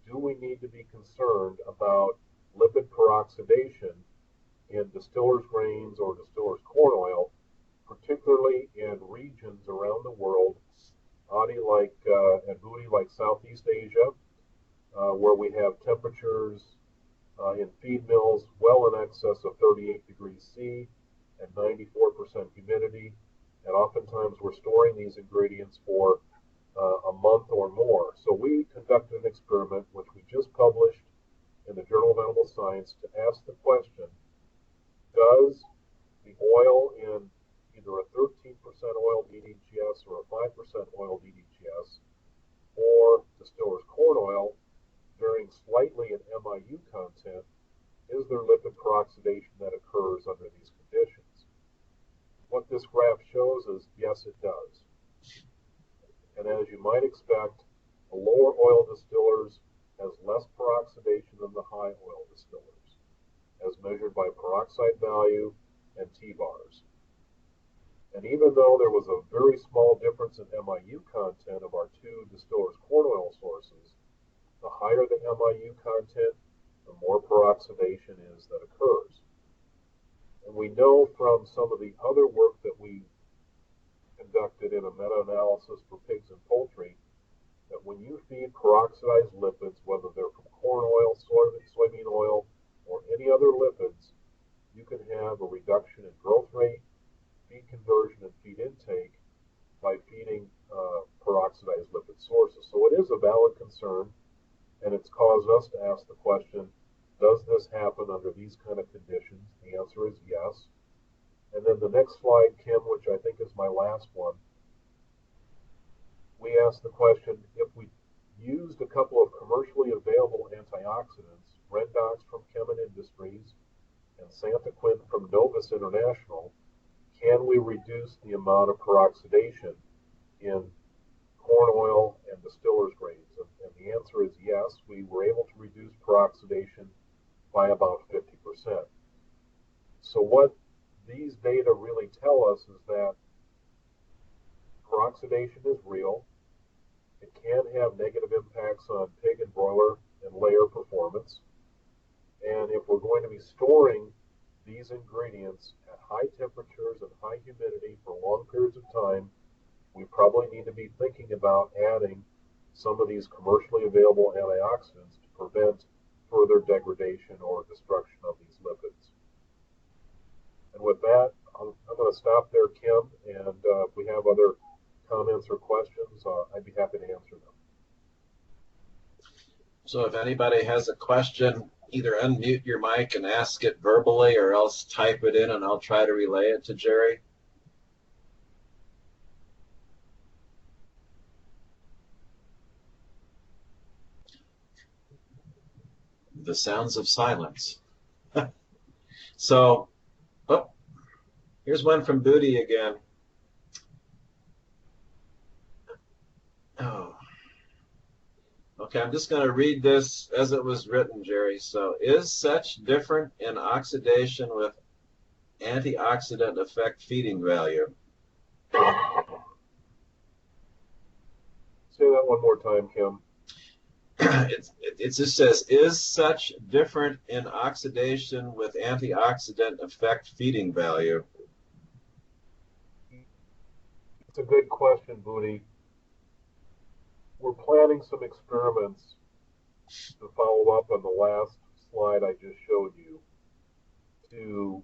do we need to be concerned about lipid peroxidation in distillers grains or distillers corn oil, particularly in regions around the world, Adi and Booty, like Southeast Asia, where we have temperatures in feed mills well in excess of 38 degrees C and 94% humidity, and oftentimes we're storing these ingredients for a month or more. So we conducted an experiment, which we just published in the Journal of Animal Science, to ask the question, does the oil in either a 13% oil DDGS or a 5% oil DDGS or distillers corn oil varying slightly in MIU content, is there lipid peroxidation that occurs under these conditions? What this graph shows is, yes, it does. And as you might expect, the lower oil distillers has less peroxidation than the high oil distillers, as measured by peroxide value and T-bars. And even though there was a very small difference in MIU content of our two distillers corn oil sources, the higher the MIU content, the more peroxidation is that occurs. And we know from some of the other work that we conducted in a meta-analysis for pigs and poultry that when you feed peroxidized lipids, whether they're from corn oil, soybean oil, or any other lipids, you can have a reduction in growth rate, feed conversion, and feed intake by feeding peroxidized lipid sources. So it is a valid concern, and it's caused us to ask the question, does this happen under these kind of conditions? The answer is yes. And then the next slide, Kim, which I think is my last one, we asked the question, if we used a couple of commercially available antioxidants, Redox from Chemin Industries and Santaquin from Novus International, can we reduce the amount of peroxidation in corn oil and distillers grains? And the answer is yes. We were able to reduce peroxidation by about 50%. So what these data really tell us is that peroxidation is real. It can have negative impacts on pig and broiler and layer performance. And if we're going to be storing these ingredients at high temperatures and high humidity for long periods of time, we probably need to be thinking about adding some of these commercially available antioxidants to prevent further degradation or destruction of these lipids. And with that, I'm going to stop there, Kim, and if we have other comments or questions, I'd be happy to answer them. So if anybody has a question, either unmute your mic and ask it verbally or else type it in and I'll try to relay it to Jerry. The sounds of silence. So, oh, here's one from Booty again. Oh. Okay, I'm just going to read this as it was written, Jerry. So, is such different in oxidation with antioxidant effect feeding value? Say that one more time, Kim. It just says, is such different in oxidation with antioxidant effect feeding value? It's a good question, Booty. We're planning some experiments to follow up on the last slide I just showed you to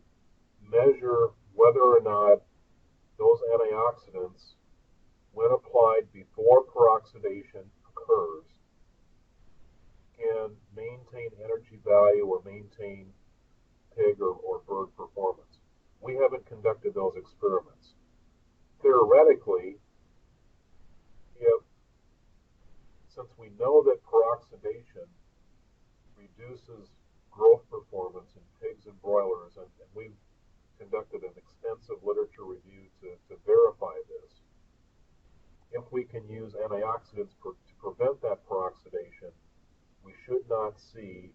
measure whether or not those antioxidants, when applied before peroxidation occurs, can maintain energy value or maintain pig or bird performance. We haven't conducted those experiments. Theoretically, since we know that peroxidation reduces growth performance in pigs and broilers, and we've conducted an extensive literature review to verify this, if we can use antioxidants to prevent that peroxidation, we should not see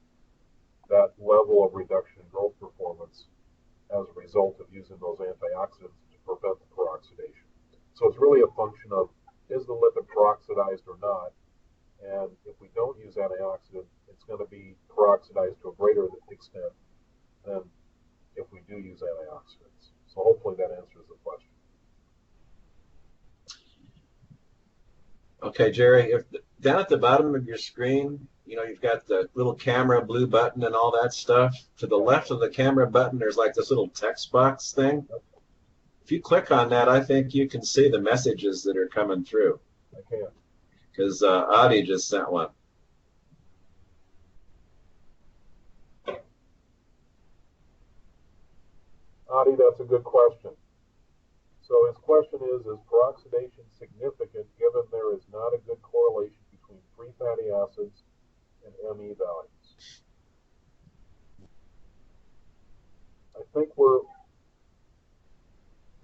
that level of reduction in growth performance as a result of using those antioxidants to prevent the peroxidation. So it's really a function of, is the lipid peroxidized or not? And if we don't use antioxidant, it's going to be peroxidized to a greater extent than if we do use antioxidants. So hopefully that answers the question. Okay, Jerry, if down at the bottom of your screen, you've got the little camera blue button and all that stuff. To the left of the camera button, there's like this little text box thing. If you click on that, I think you can see the messages that are coming through. I can. Because Adi just sent one. Adi, that's a good question. So his question is peroxidation significant given there is not a good correlation between free fatty acids and ME values? I think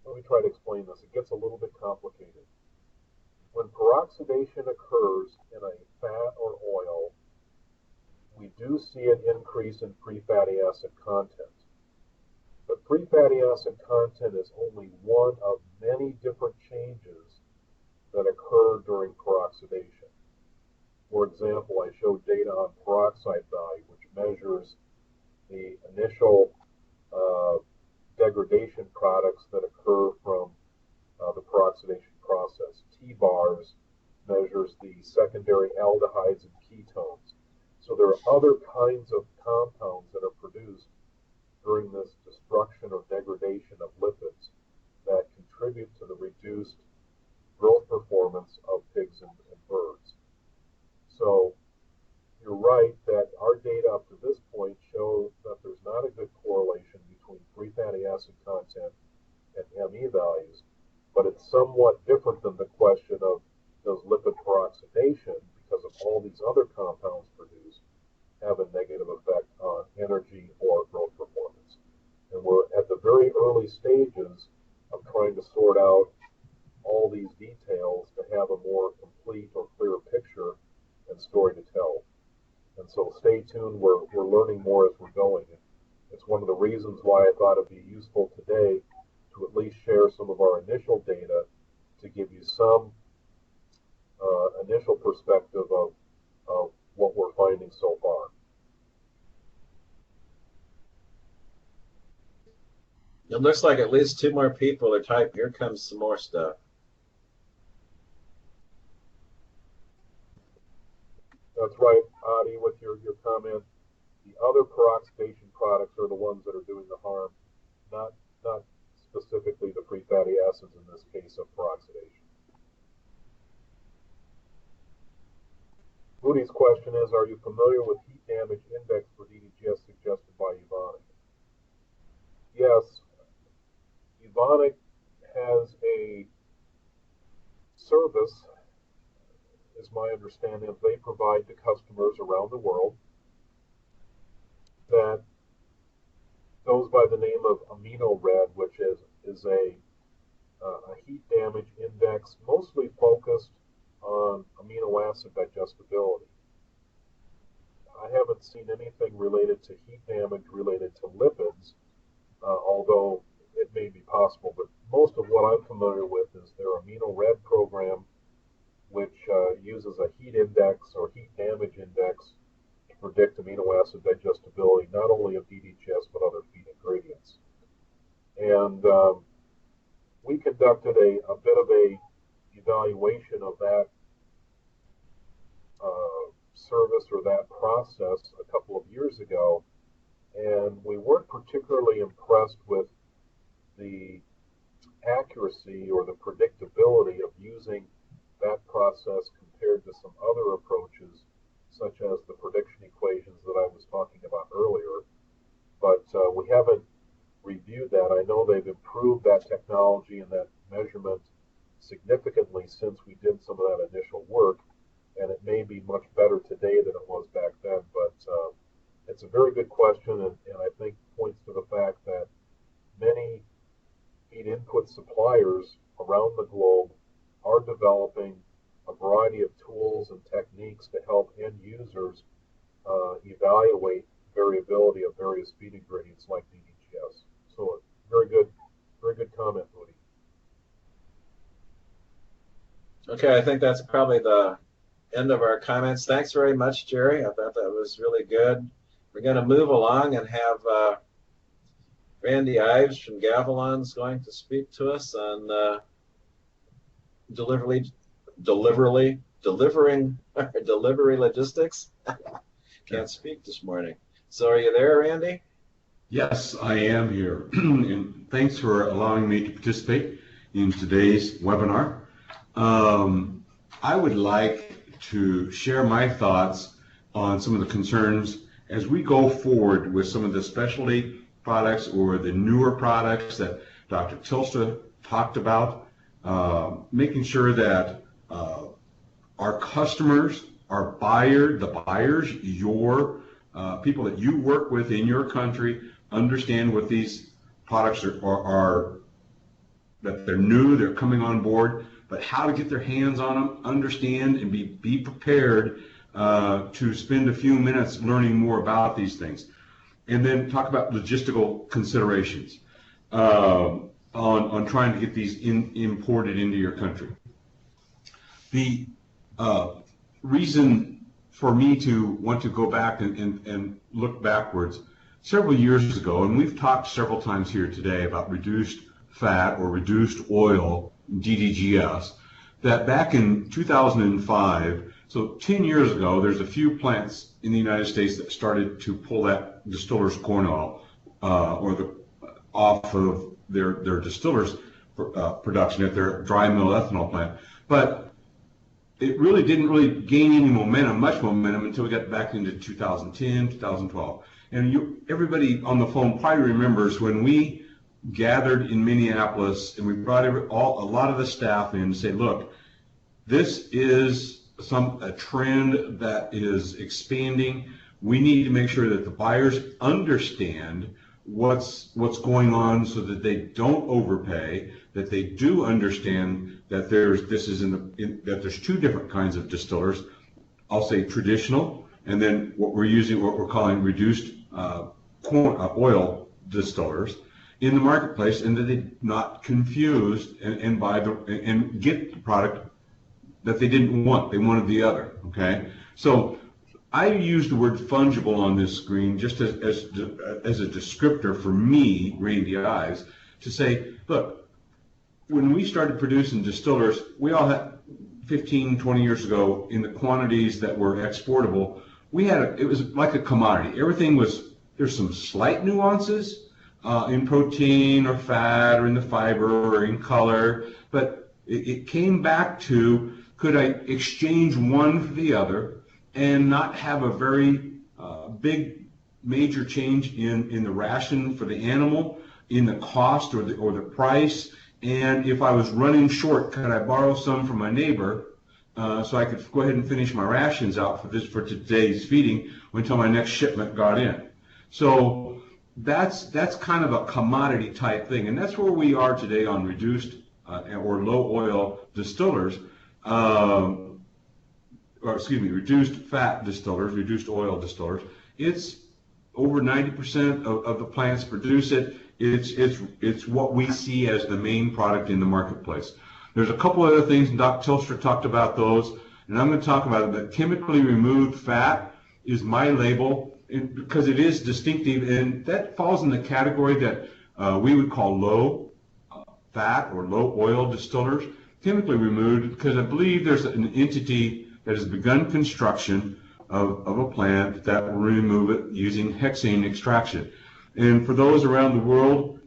let me try to explain this. It gets a little bit complicated. When peroxidation occurs in a fat or oil, we do see an increase in free fatty acid content. But free fatty acid content is only one of many different changes that occur during peroxidation. For example, I showed data on peroxide value, which measures the initial degradation products that occur from the peroxidation process. T-bars measures the secondary aldehydes and ketones. So there are other kinds of compounds that are produced during this destruction or degradation of lipids that contribute to the reduced growth performance of pigs and birds. So you're right that our data up to this point show that there's not a good correlation between free fatty acid content and ME values, but it's somewhat different than the question of does lipid peroxidation, because of all these other compounds produced, have a negative effect on energy or growth performance. And we're at the very early stages of trying to sort out all these details to have a more complete or clear picture and story to tell. And so stay tuned. We're learning more as we're going. it's one of the reasons why I thought it'd be useful today to at least share some of our initial data to give you some initial perspective of what we're finding so far. It looks like at least 2 more people are typing. Here comes some more stuff. That's right, Adi, with your comment. The other peroxidation products are the ones that are doing the harm, not specifically the free fatty acids in this case of peroxidation. Moody's question is, are you familiar with heat damage index for DDGS suggested by Evonik? Yes, Evonik has a service, is my understanding, that they provide to customers around the world that goes by the name of Amino Red, which is a heat damage index mostly focused on amino acid digestibility. I haven't seen anything related to heat damage related to lipids, although it may be possible, but most of what I'm familiar with is their Amino Red program, which uses a heat index or heat damage index to predict amino acid digestibility, not only of DDGS, but other feed ingredients. And we conducted a bit of a evaluation of that service or that process a couple of years ago, and we weren't particularly impressed with the accuracy or the predictability of using that process compared to some other approaches, such as the prediction equations that I was talking about earlier. But we haven't reviewed that. I know they've improved that technology and that measurement significantly since we did some of that initial work, and it may be much better today than it was back then. But it's a very good question, and I think points to the fact that many feed input suppliers around the globe are developing a variety of tools and techniques to help end users evaluate variability of various feed ingredients like DDGS. So very good comment, Moody. Okay, I think that's probably the end of our comments. Thanks very much, Jerry. I thought that was really good. We're going to move along and have Randy Ives from Gavilon is going to speak to us on delivery logistics. Can't speak this morning. So are you there, Randy? Yes, I am here. And thanks for allowing me to participate in today's webinar. I would like to share my thoughts on some of the concerns as we go forward with some of the specialty products or the newer products that Dr. Tilstra talked about, making sure that our customers, the buyers, your people that you work with in your country understand what these products are, that they're new, they're coming on board, but how to get their hands on them, understand, and be prepared to spend a few minutes learning more about these things. And then talk about logistical considerations on trying to get these imported into your country. The reason for me to want to go back and look backwards, several years ago, and we've talked several times here today about reduced fat or reduced oil, DDGS, that back in 2005, so 10 years ago, there's a few plants in the United States that started to pull that Distillers corn oil off of their Distillers production at their dry mill ethanol plant. But it really didn't gain any much momentum until we got back into 2010, 2012. And everybody on the phone probably remembers when we gathered in Minneapolis and we brought a lot of the staff in to say, look, this is a trend that is expanding. We need to make sure that the buyers understand what's going on so that they don't overpay, that they do understand that there's two different kinds of distillers. I'll say traditional, and then what we're calling reduced oil distillers in the marketplace, and that they not confused and buy and get the product that they didn't want. They wanted the other. Okay, so I use the word fungible on this screen just as a descriptor for me, Randy Ives, to say, look, when we started producing distillers, we all had 15, 20 years ago, in the quantities that were exportable, it was like a commodity. Everything was, there's some slight nuances in protein or fat or in the fiber or in color, but it came back to, could I exchange one for the other and not have a very big major change in the ration for the animal, in the cost or the price, and if I was running short, could I borrow some from my neighbor so I could go ahead and finish my rations out for today's feeding until my next shipment got in. So that's kind of a commodity type thing, and that's where we are today on reduced or low oil distillers, reduced fat distillers, reduced oil distillers. It's over 90% of the plants produce it. It's what we see as the main product in the marketplace. There's a couple other things, and Dr. Tilstra talked about those, and I'm going to talk about it. The chemically removed fat is my label because it is distinctive, and that falls in the category that we would call low fat or low oil distillers, chemically removed, because I believe there's an entity that has begun construction of a plant that will remove it using hexane extraction. And for those around the world,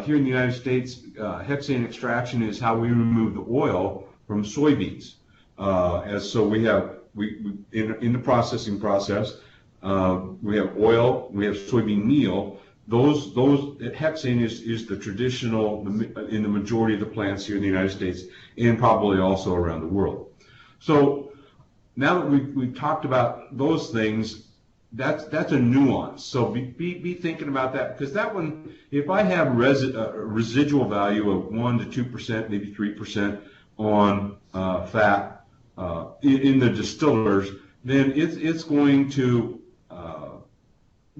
here in the United States, hexane extraction is how we remove the oil from soybeans. So we have in the processing process, we have oil, we have soybean meal. Those hexane is the traditional in the majority of the plants here in the United States and probably also around the world. So now that we've talked about those things, that's a nuance. So be thinking about that, because that one, if I have residual value of 1 to 2%, maybe 3% on fat in the distillers, then it's going to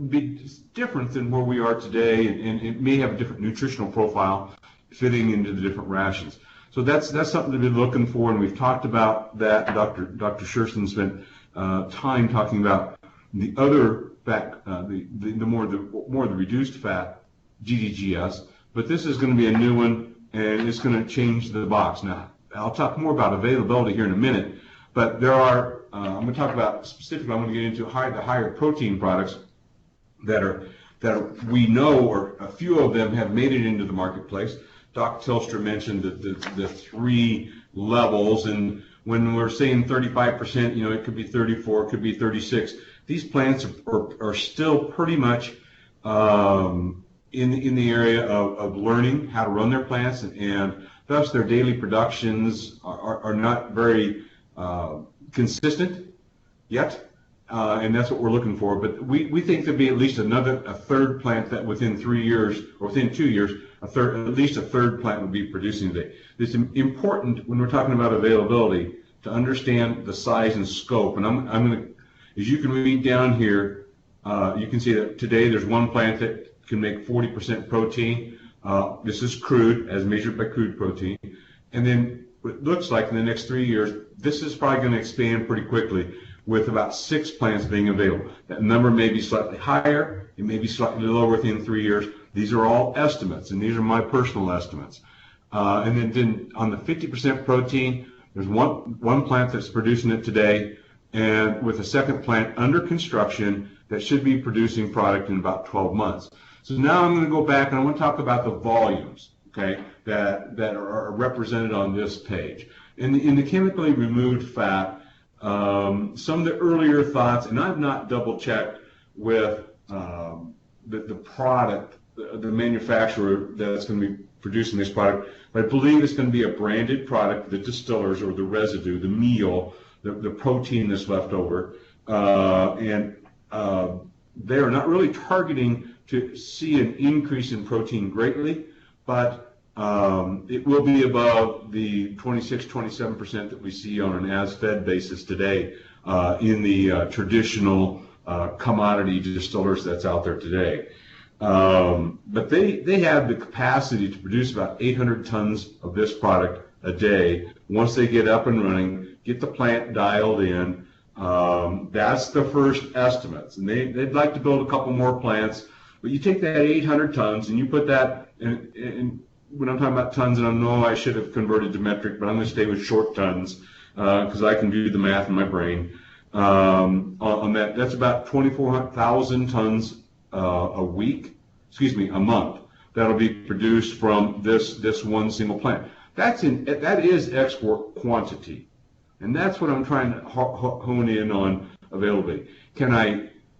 be different than where we are today, and it may have a different nutritional profile fitting into the different rations. So that's something to be looking for, and we've talked about that. Dr. Shurson spent time talking about the other fat, the more the reduced fat, DDGS, but this is going to be a new one, and it's going to change the box. Now, I'll talk more about availability here in a minute, but there are, I'm going to talk about specifically, I'm going to get into the higher protein products that we know, or a few of them have made it into the marketplace. Dr. Tilstra mentioned the three levels, and when we're saying 35%, it could be 34, it could be 36. These plants are still pretty much in the area of learning how to run their plants, and thus their daily productions are not very consistent yet, and that's what we're looking for. But we think there'll be at least a third plant that within 3 years, or within 2 years, at least a third plant will be producing today. It's important when we're talking about availability to understand the size and scope, and I'm going to, as you can read down here, you can see that today there's one plant that can make 40% protein. This is crude, as measured by crude protein. And then it looks like in the next 3 years, this is probably going to expand pretty quickly with about 6 plants being available. That number may be slightly higher, it may be slightly lower within 3 years. These are all estimates, and these are my personal estimates. And then on the 50% protein, there's one plant that's producing it today, and with a second plant under construction that should be producing product in about 12 months. So now I'm going to go back and I want to talk about the volumes, okay, that are represented on this page. In the chemically removed fat, some of the earlier thoughts, and I've not double checked with the product, the manufacturer that's going to be producing this product, but I believe it's going to be a branded product, the distillers or the residue, the meal, the protein that's left over, and they are not really targeting to see an increase in protein greatly, but it will be above the 26-27% that we see on an as-fed basis today in the traditional commodity distillers that's out there today. But they have the capacity to produce about 800 tons of this product a day once they get up and running, get the plant dialed in. That's the first estimates, and they'd like to build a couple more plants. But you take that 800 tons and you put that in when I'm talking about tons, and I know I should have converted to metric, but I'm going to stay with short tons because I can do the math in my brain. On that, that's about 24,000 tons a month. That'll be produced from this one single plant. That is export quantity, and that's what I'm trying to hone in on availability.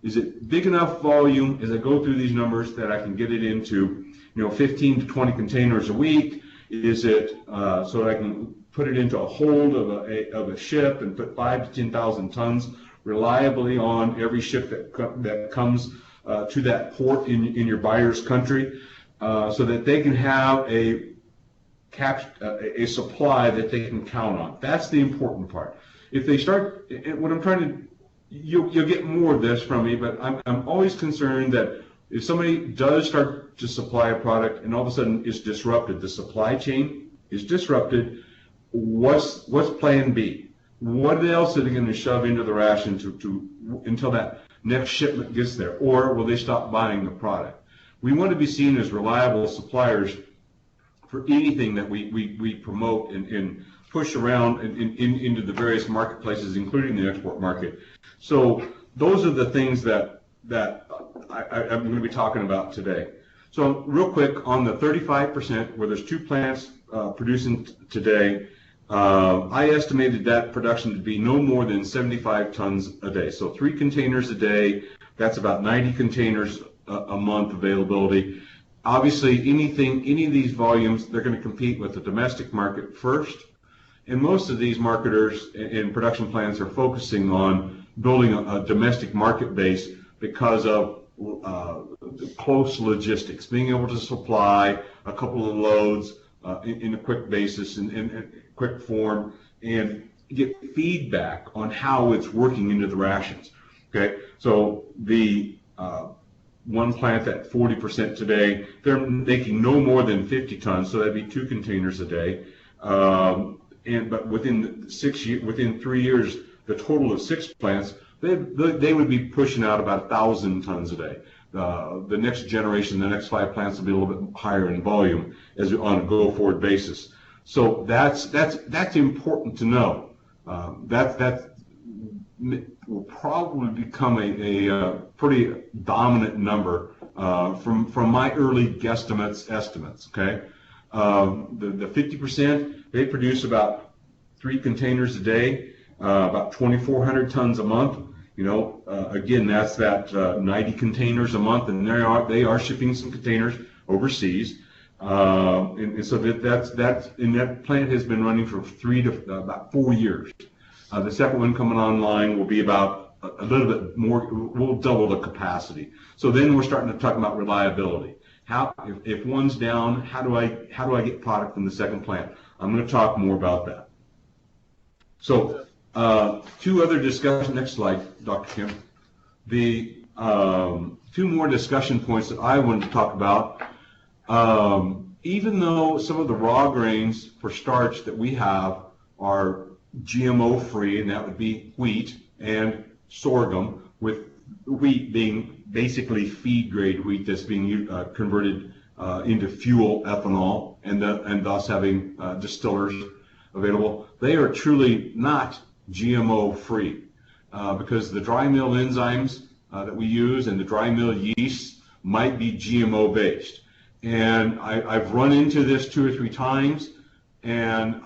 Is it big enough volume as I go through these numbers that I can get it into 15 to 20 containers a week? Is it so that I can put it into a hold of a ship and put 5 to 10,000 tons reliably on every ship that comes to that port in your buyer's country, so that they can have a supply that they can count on? That's the important part. If they start, what I'm trying to, you'll get more of this from me, but I'm always concerned that if somebody does start to supply a product and all of a sudden it's disrupted, the supply chain is disrupted, what's plan B? What else are they going to shove into the ration until that next shipment gets there? Or will they stop buying the product? We want to be seen as reliable suppliers for anything that we promote and push around into the various marketplaces, including the export market. So those are the things that I'm going to be talking about today. So real quick, on the 35%, where there's 2 plants producing today, I estimated that production to be no more than 75 tons a day. So 3 containers a day, that's about 90 containers a month availability. Obviously, any of these volumes, they're going to compete with the domestic market first. And most of these marketers and production plants are focusing on building a domestic market base because of close logistics, being able to supply a couple of loads in a quick basis and in quick form, and get feedback on how it's working into the rations. Okay, so the one plant at 40% today, they're making no more than 50 tons, so that'd be 2 containers a day. But within 3 years, the total of 6 plants, they would be pushing out about 1,000 tons a day. The next generation, the next 5 plants will be a little bit higher in volume on a go-forward basis. So that's important to know. That will probably become a pretty dominant number from my early estimates. Okay, the 50%, they produce about 3 containers a day, about 2,400 tons a month. Again, that's that 90 containers a month, and they are shipping some containers overseas. And so that plant has been running for about 4 years. The second one coming online will be about a little bit more. We'll double the capacity. So then we're starting to talk about reliability. If one's down, how do I get product from the second plant? I'm going to talk more about that. So 2 other discussion. Next slide, Dr. Kim. The 2 more discussion points that I wanted to talk about. Even though some of the raw grains for starch that we have are GMO free, and that would be wheat and sorghum, with wheat being basically feed grade wheat that's being converted into fuel ethanol, and thus having distillers available. They are truly not GMO free because the dry mill enzymes that we use and the dry mill yeast might be GMO based. And I've run into this 2 or 3 times, and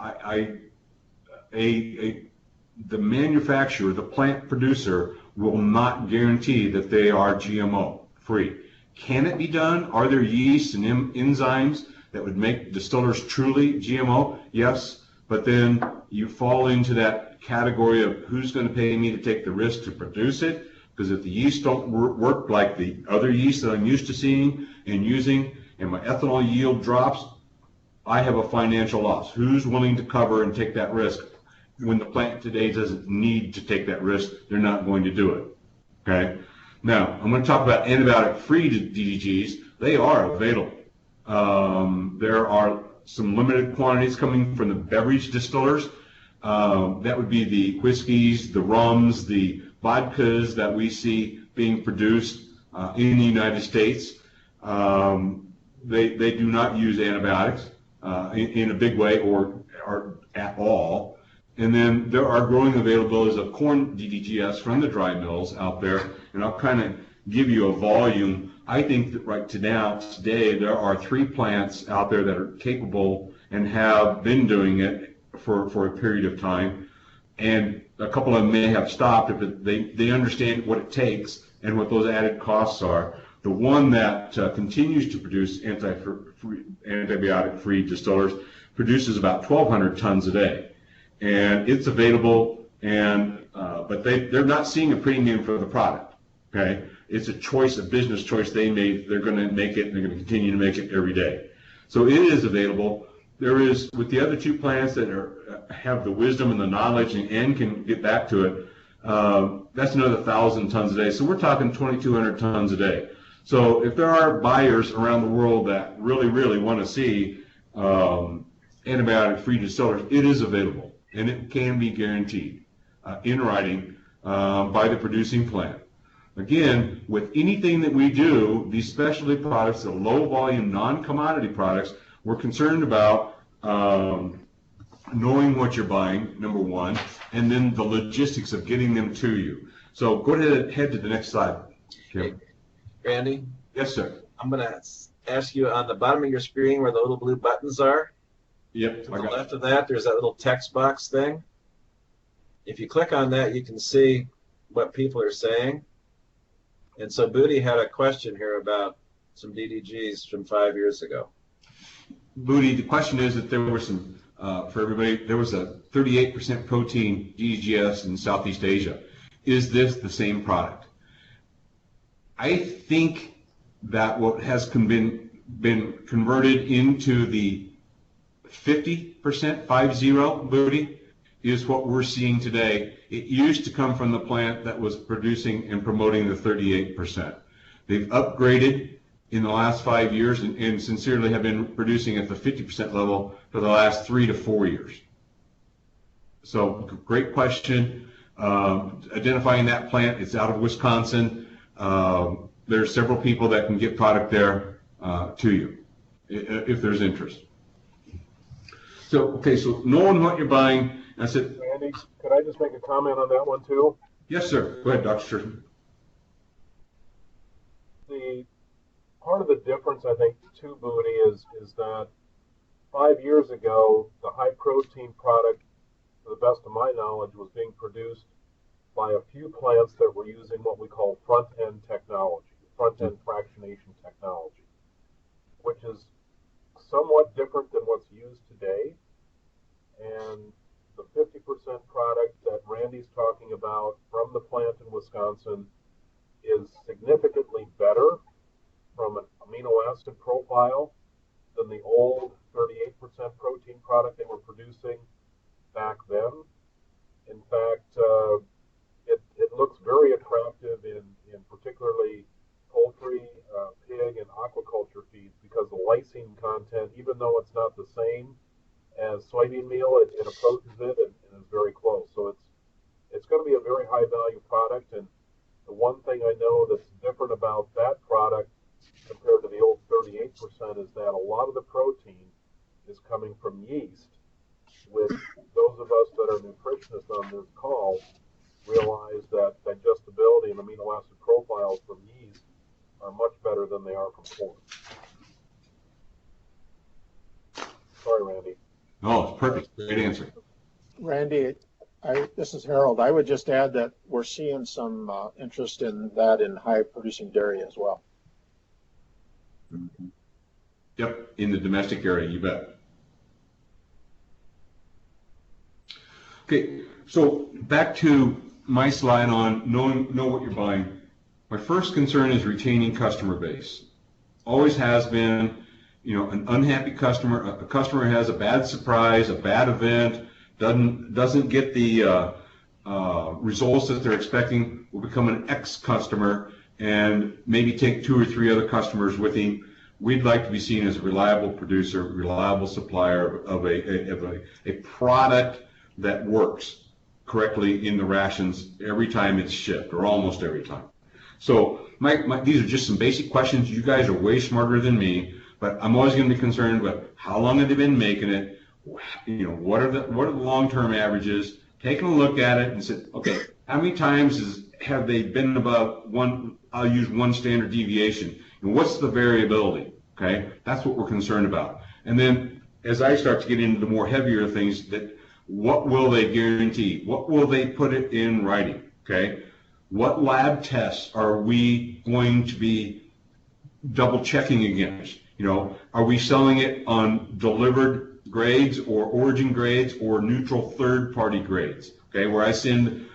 the manufacturer, the plant producer, will not guarantee that they are GMO free. Can it be done? Are there yeasts and enzymes that would make distillers truly GMO? Yes, but then you fall into that category of who's going to pay me to take the risk to produce it, because if the yeast don't work like the other yeast that I'm used to seeing and using, and my ethanol yield drops, I have a financial loss. Who's willing to cover and take that risk? When the plant today doesn't need to take that risk, they're not going to do it. Okay? Now, I'm going to talk about antibiotic-free DDGs. They are available. There are some limited quantities coming from the beverage distillers. That would be the whiskeys, the rums, the vodkas that we see being produced in the United States. They do not use antibiotics in a big way or at all. And then there are growing availabilities of corn DDGS from the dry mills out there, and I'll kind of give you a volume. I think that right today there are 3 plants out there that are capable and have been doing it for a period of time, and a couple of them may have stopped, but they understand what it takes and what those added costs are. The one that continues to produce antibiotic-free distillers produces about 1,200 tons a day, and it's available. And but they're not seeing a premium for the product. Okay, it's a choice, a business choice they made. They're going to make it, and they're going to continue to make it every day. So it is available. There is, with the other 2 plants that have the wisdom and the knowledge and can get back to it, that's another 1,000 tons a day. So we're talking 2,200 tons a day. So if there are buyers around the world that really want to see antibiotic-free distillers, it is available, and it can be guaranteed in writing by the producing plant. Again, with anything that we do, these specialty products, the low-volume, non-commodity products, we're concerned about knowing what you're buying, number one, and then the logistics of getting them to you. So go ahead to the next slide, Kim. Randy? Yes, sir. I'm going to ask you on the bottom of your screen where the little blue buttons are. Yep. To the left of that, there's that little text box thing. If you click on that, you can see what people are saying. And so Booty had a question here about some DDGs from 5 years ago. Booty, the question is that there were some, for everybody, there was a 38% protein DDGS in Southeast Asia. Is this the same product? I think that what has been converted into the 50%, 50, Booty, is what we're seeing today. It used to come from the plant that was producing and promoting the 38%. They've upgraded in the last 5 years and sincerely have been producing at the 50% level for the last 3 to 4 years. So great question. Identifying that plant, it's out of Wisconsin. There are several people that can get product there to you if there's interest. So, okay, so knowing what you're buying, I said, Randy, could I just make a comment on that one too? yes, sir. Go ahead, Dr. Shurson. The part of the difference, I think, too, Booty, is that 5 years ago, the high protein product, to the best of my knowledge, was being produced by a few plants that were using what we call front-end technology, front-end fractionation technology, which is somewhat different than what's used today. And the 50% product that Randy's talking about from the plant in Wisconsin is significantly better from an amino acid profile than the old 38% protein product they were producing back then. In fact, it looks very attractive in particularly poultry, pig, and aquaculture feeds because the lysine content, even though it's not the same as soybean meal, it approaches it and is very close. So it's going to be a very high value product. And the one thing I know that's different about that product compared to the old 38% is that a lot of the protein is coming from yeast, which those of us that are nutritionists on this call realize that digestibility and amino acid profiles from yeast are much better than they are from corn. Sorry, Randy. Oh, it's perfect. Great answer. Randy, this is Harold. I would just add that we're seeing some interest in that in high producing dairy as well. Yep, in the domestic area, you bet. Okay, so back to my slide on know what you're buying. My first concern is retaining customer base. Always has been, an unhappy customer, a customer has a bad surprise, a bad event, doesn't get the results that they're expecting, will become an ex-customer, and maybe take 2 or 3 other customers with him. We'd like to be seen as a reliable producer, reliable supplier of a product that works correctly in the rations every time it's shipped, or almost every time. So these are just some basic questions. You guys are way smarter than me, but I'm always going to be concerned with how long have they been making it? You know, what are the long-term averages? Taking a look at it and said, okay, how many times have they been above one? I'll use one standard deviation. And what's the variability? Okay, that's what we're concerned about. And then as I start to get into the more heavier things, that what will they guarantee? What will they put it in writing? Okay, what lab tests are we going to be double checking against? You know, are we selling it on delivered grades or origin grades or neutral third-party grades? Okay, where I send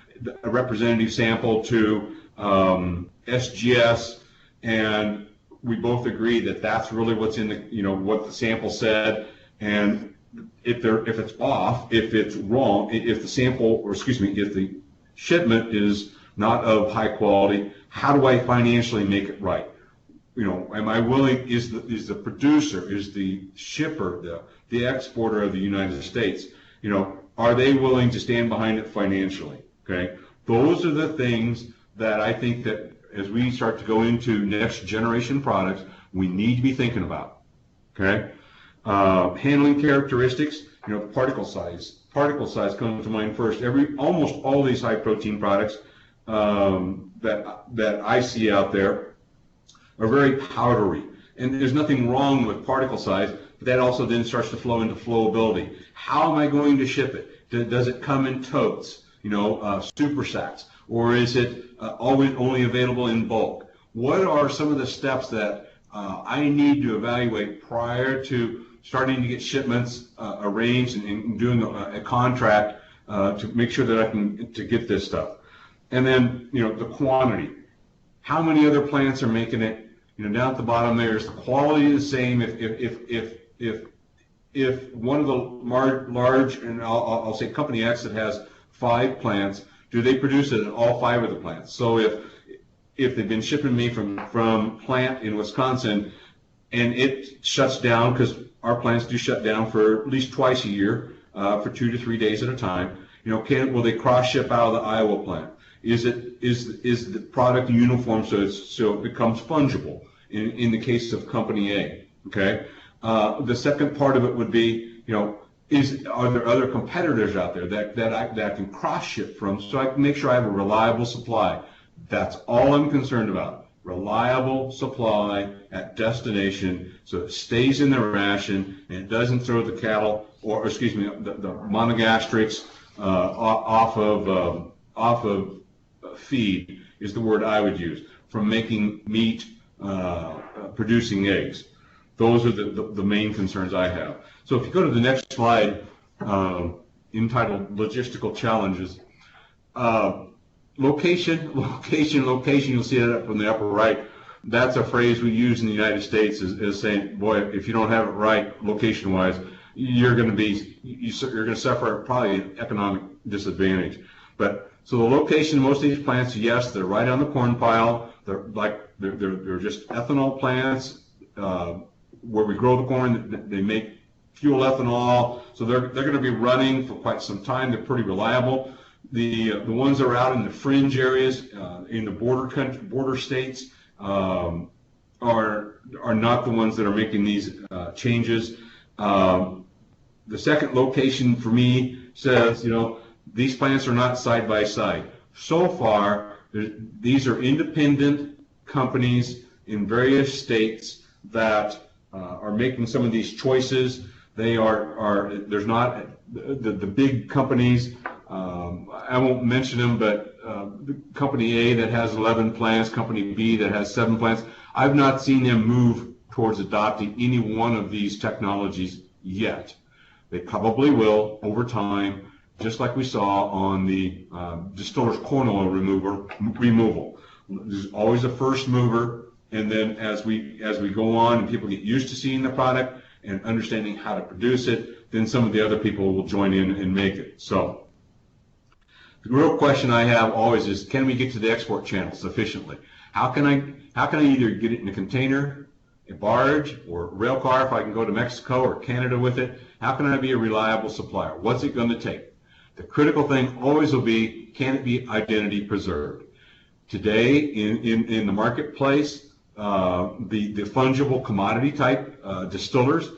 a representative sample to SGS, and we both agree that that's really what's in the, you know, what the sample said, and if it's off, if it's wrong, if the sample, or excuse me, if the shipment is not of high quality, how do I financially make it right? You know, am I willing? Is the producer, is the shipper, the exporter of the United States, you know, are they willing to stand behind it financially? Okay, those are the things that I think that as we start to go into next generation products, we need to be thinking about. Okay, handling characteristics, you know, particle size. Particle size comes to mind first. Almost all these high protein products that I see out there are very powdery, and there's nothing wrong with particle size, but that also then starts to flow into flowability. How am I going to ship it? Does it come in totes, you know, super sacks, or is it always only available in bulk? What are some of the steps that I need to evaluate prior to starting to get shipments arranged and doing a contract to make sure that I can get this stuff? And then, you know, the quantity. How many other plants are making it? You know, down at the bottom there is the quality the same. If one of the large, and I'll say company X that has 5 plants, do they produce it at all 5 of the plants? So if they've been shipping me from plant in Wisconsin and it shuts down, because our plants do shut down for at least twice a year for 2 to 3 days at a time, you know, will they cross ship out of the Iowa plant? Is the product uniform so it becomes fungible in the case of company A? Okay. The second part of it would be, you know, are there other competitors out there that I can cross ship from, so I can make sure I have a reliable supply? That's all I'm concerned about. Reliable supply at destination, so it stays in the ration and it doesn't throw the cattle, or excuse me, the monogastrics off of feed is the word I would use, from making meat, producing eggs. Those are the main concerns I have. So if you go to the next slide, entitled Logistical Challenges, location, you'll see it up in the upper right. That's a phrase we use in the United States as saying, boy, if you don't have it right location-wise, you're going to suffer probably an economic disadvantage. But so the location of most of these plants, yes, they're right on the corn pile. They're just ethanol plants where we grow the corn. They make fuel ethanol, so they're going to be running for quite some time. They're pretty reliable. The ones that are out in the fringe areas, in the border states, are not the ones that are making these changes. The second location for me says, you know, these plants are not side by side. So far, these are independent companies in various states that are making some of these choices. They there's not the big companies. I won't mention them, but company A that has 11 plants, company B that has 7 plants. I've not seen them move towards adopting any one of these technologies yet. They probably will over time, just like we saw on the Distillers corn oil removal. There's always a first mover, and then as we go on and people get used to seeing the product and understanding how to produce it, then some of the other people will join in and make it. So the real question I have always is, can we get to the export channel sufficiently? How can I either get it in a container, a barge, or rail car if I can go to Mexico or Canada with it? How can I be a reliable supplier? What's it going to take? The critical thing always will be, can it be identity preserved? Today in the marketplace, the fungible commodity type distillers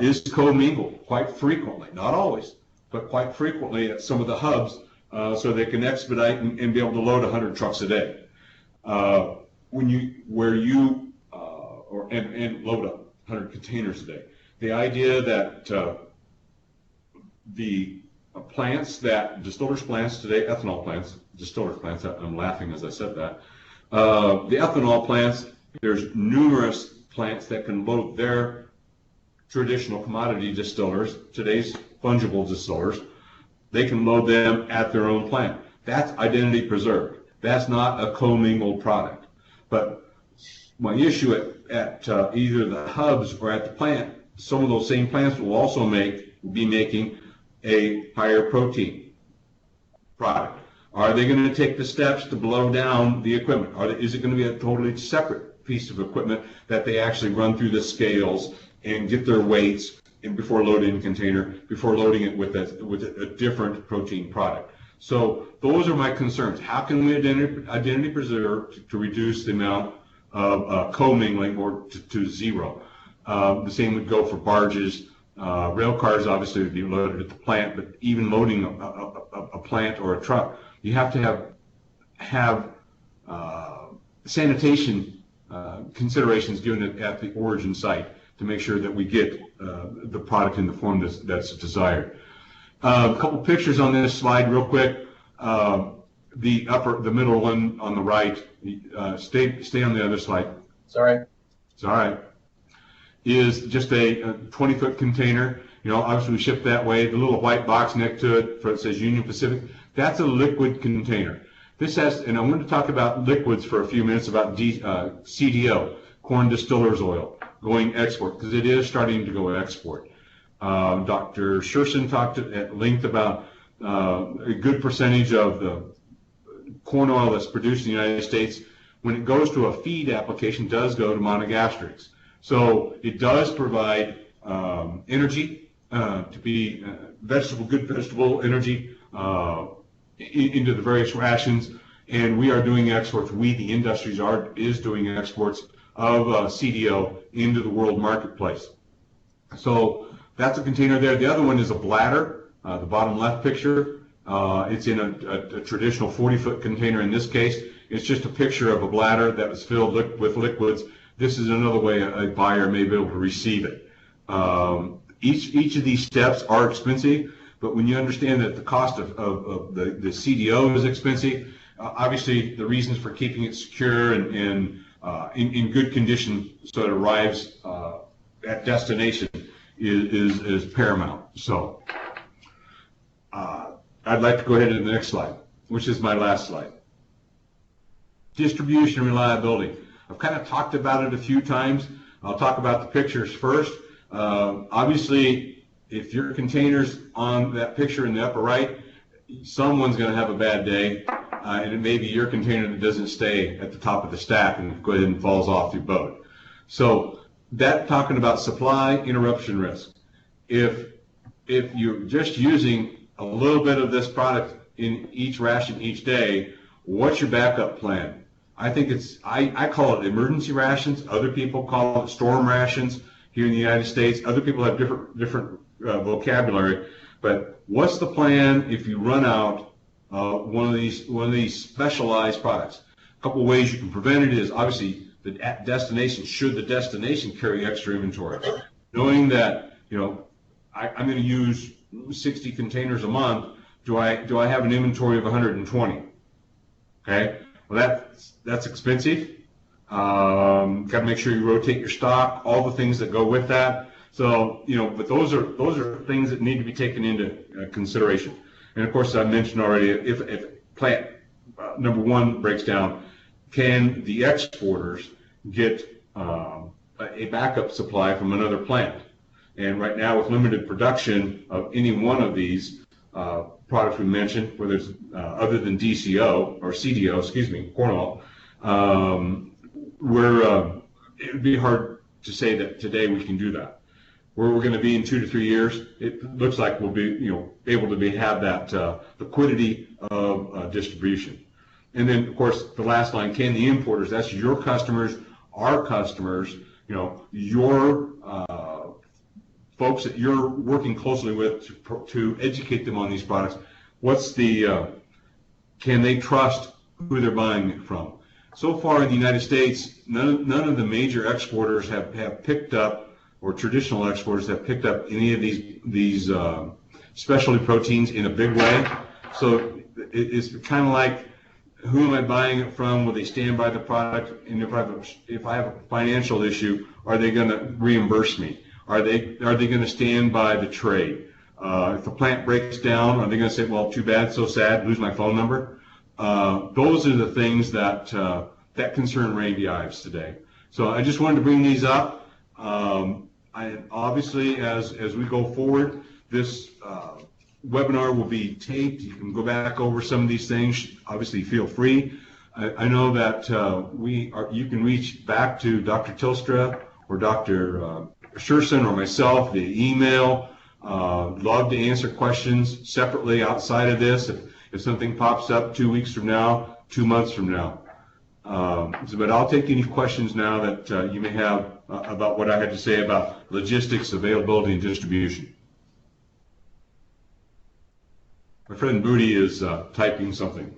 is commingled quite frequently, not always, but quite frequently at some of the hubs, so they can expedite and be able to load 100 trucks a day. And load up 100 containers a day. The idea that the plants, that distillers plants today, ethanol plants, distillers plants, I'm laughing as I said that, the ethanol plants, there's numerous plants that can load their traditional commodity distillers, today's fungible distillers, they can load them at their own plant. That's identity preserved. That's not a commingled product. But my issue at either the hubs or at the plant, some of those same plants will also be making a higher protein product. Are they going to take the steps to blow down the equipment? Is it going to be a totally separate piece of equipment that they actually run through the scales and get their weights before loading a container, before loading it with a different protein product? So those are my concerns. How can we identity preserve to reduce the amount of commingling or to zero? The same would go for barges. Rail cars obviously would be loaded at the plant, but even loading a plant or a truck, you have to have sanitation considerations given at the origin site to make sure that we get the product in the form that's desired. A couple pictures on this slide real quick. The middle one on the right, stay on the other slide. Sorry. It's all right. Is just a 20-foot container. You know, obviously we ship that way. The little white box next to it, it says Union Pacific. That's a liquid container. This has, and I'm going to talk about liquids for a few minutes about CDO, corn distillers oil, going export, because it is starting to go export. Dr. Shurson talked at length about a good percentage of the corn oil that's produced in the United States, when it goes to a feed application, does go to monogastrics. So it does provide energy to be good vegetable energy into the various rations, and we are doing exports. We, the industries, is doing exports of CDO into the world marketplace. So that's a container there. The other one is a bladder, the bottom left picture. It's in a traditional 40-foot container in this case. It's just a picture of a bladder that was filled with liquids. This is another way a buyer may be able to receive it. Each of these steps are expensive, but when you understand that the cost of the CDO is expensive, obviously the reasons for keeping it secure and in good condition so it arrives at destination is paramount. So I'd like to go ahead to the next slide, which is my last slide. Distribution reliability. I've kind of talked about it a few times. I'll talk about the pictures first. Obviously, if your container's on that picture in the upper right, someone's going to have a bad day, and it may be your container that doesn't stay at the top of the stack and go ahead and falls off your boat. So that talking about supply interruption risk. If you're just using a little bit of this product in each ration each day, what's your backup plan? I think I call it emergency rations. Other people call it storm rations here in the United States. Other people have different vocabulary. But what's the plan if you run out one of these specialized products? A couple of ways you can prevent it is obviously the destination. Should the destination carry extra inventory, knowing that I'm going to use 60 containers a month. Do I have an inventory of 120? Okay. Well, that's expensive. Got to make sure you rotate your stock, all the things that go with that. So, but those are things that need to be taken into consideration. And of course, I mentioned already, if plant number one breaks down, can the exporters get a backup supply from another plant? And right now, with limited production of any one of these products we mentioned, whether it's other than DCO or CDO, corn oil, It would be hard to say that today we can do that. Where we're going to be in 2 to 3 years, it looks like we'll be, able to have that liquidity of distribution. And then, of course, the last line, can the importers, that's your customers, our customers, your folks that you're working closely with to educate them on these products, can they trust who they're buying it from? So far in the United States, none of the major exporters have picked up, or traditional exporters have picked up any of these specialty proteins in a big way. So it's kind of like, who am I buying it from? Will they stand by the product? And if I have a financial issue, are they going to reimburse me? Are they going to stand by the trade? If the plant breaks down, are they going to say, well, too bad, so sad, lose my phone number? Those are the things that concern Randy Ives today. So I just wanted to bring these up. Obviously, as we go forward, this webinar will be taped. You can go back over some of these things. Obviously, feel free. I know that you can reach back to Dr. Tilstra or Dr. Shurson or myself via email. Love to answer questions separately outside of this if something pops up 2 weeks from now, 2 months from now. But I'll take any questions now that you may have about what I had to say about logistics, availability, and distribution. My friend Booty is typing something.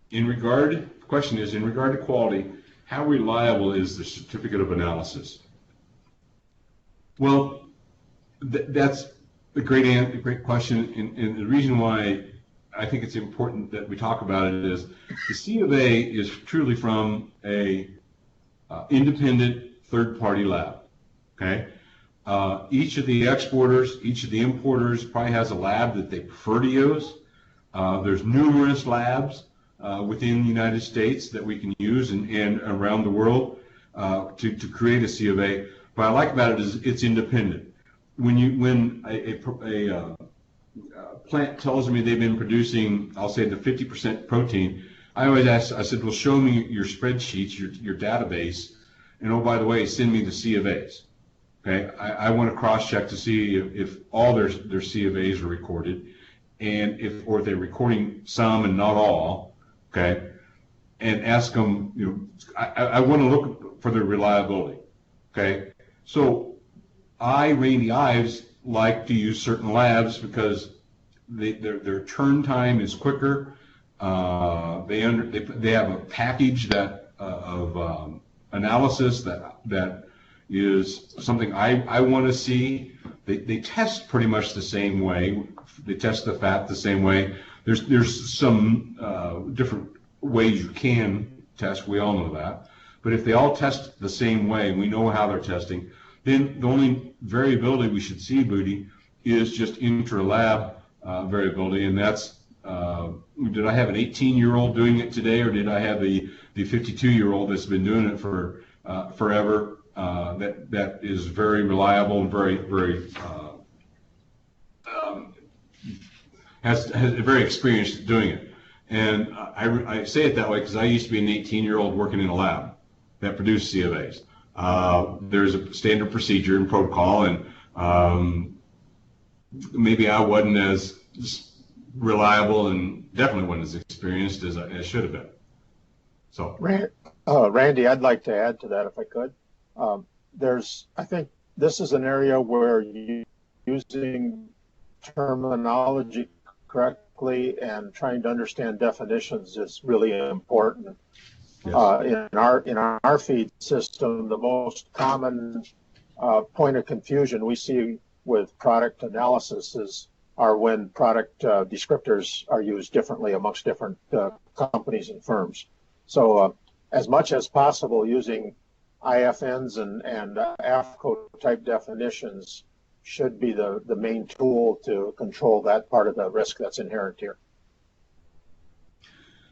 The question is, in regard to quality, how reliable is the certificate of analysis? Well, that's a great question, and the reason why I think it's important that we talk about it is the C of A is truly from a independent third-party lab. Okay, each of the exporters, each of the importers probably has a lab that they prefer to use. There's numerous labs within the United States that we can use and around the world to create a C of A. What I like about it is it's independent. When a plant tells me they've been producing, I'll say the 50% protein, I always ask, I said, well, show me your spreadsheets, your database, and oh, by the way, send me the C of A's. Okay, I want to cross-check to see if all their C of A's are recorded, and if they're recording some and not all. Okay, and ask them, I want to look for their reliability. Okay, so Randy Ives, like to use certain labs because their turn time is quicker. They have a package of analysis that is something I want to see. They test pretty much the same way. They test the fat the same way. There's some different ways you can test. We all know that. But if they all test the same way, and we know how they're testing, then the only variability we should see, Booty, is just intra-lab variability, and that's did I have an 18-year-old doing it today, or did I have the 52-year-old that's been doing it for forever? That is very reliable and very has very experienced doing it. And I say it that way because I used to be an 18-year-old working in a lab that produced C of A's. There's a standard procedure and protocol, and maybe I wasn't as reliable and definitely wasn't as experienced as I should have been. So, Randy, I'd like to add to that if I could. I think this is an area where using terminology correctly and trying to understand definitions is really important. Yes. In our feed system, the most common point of confusion we see with product analysis are when product descriptors are used differently amongst different companies and firms. So as much as possible, using IFNs and AFCO type definitions should be the main tool to control that part of the risk that's inherent here.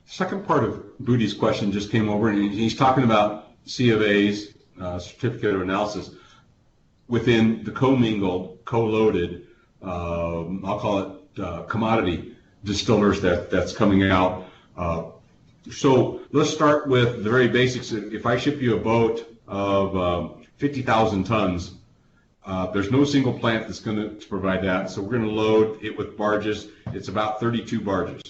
Second part of Booty's question just came over, and he's talking about C of A's, certificate of analysis, within the commingled, co-loaded, I'll call it commodity distillers that's coming out. So let's start with the very basics. If I ship you a boat of 50,000 tons, there's no single plant that's going to provide that. So we're going to load it with barges. It's about 32 barges,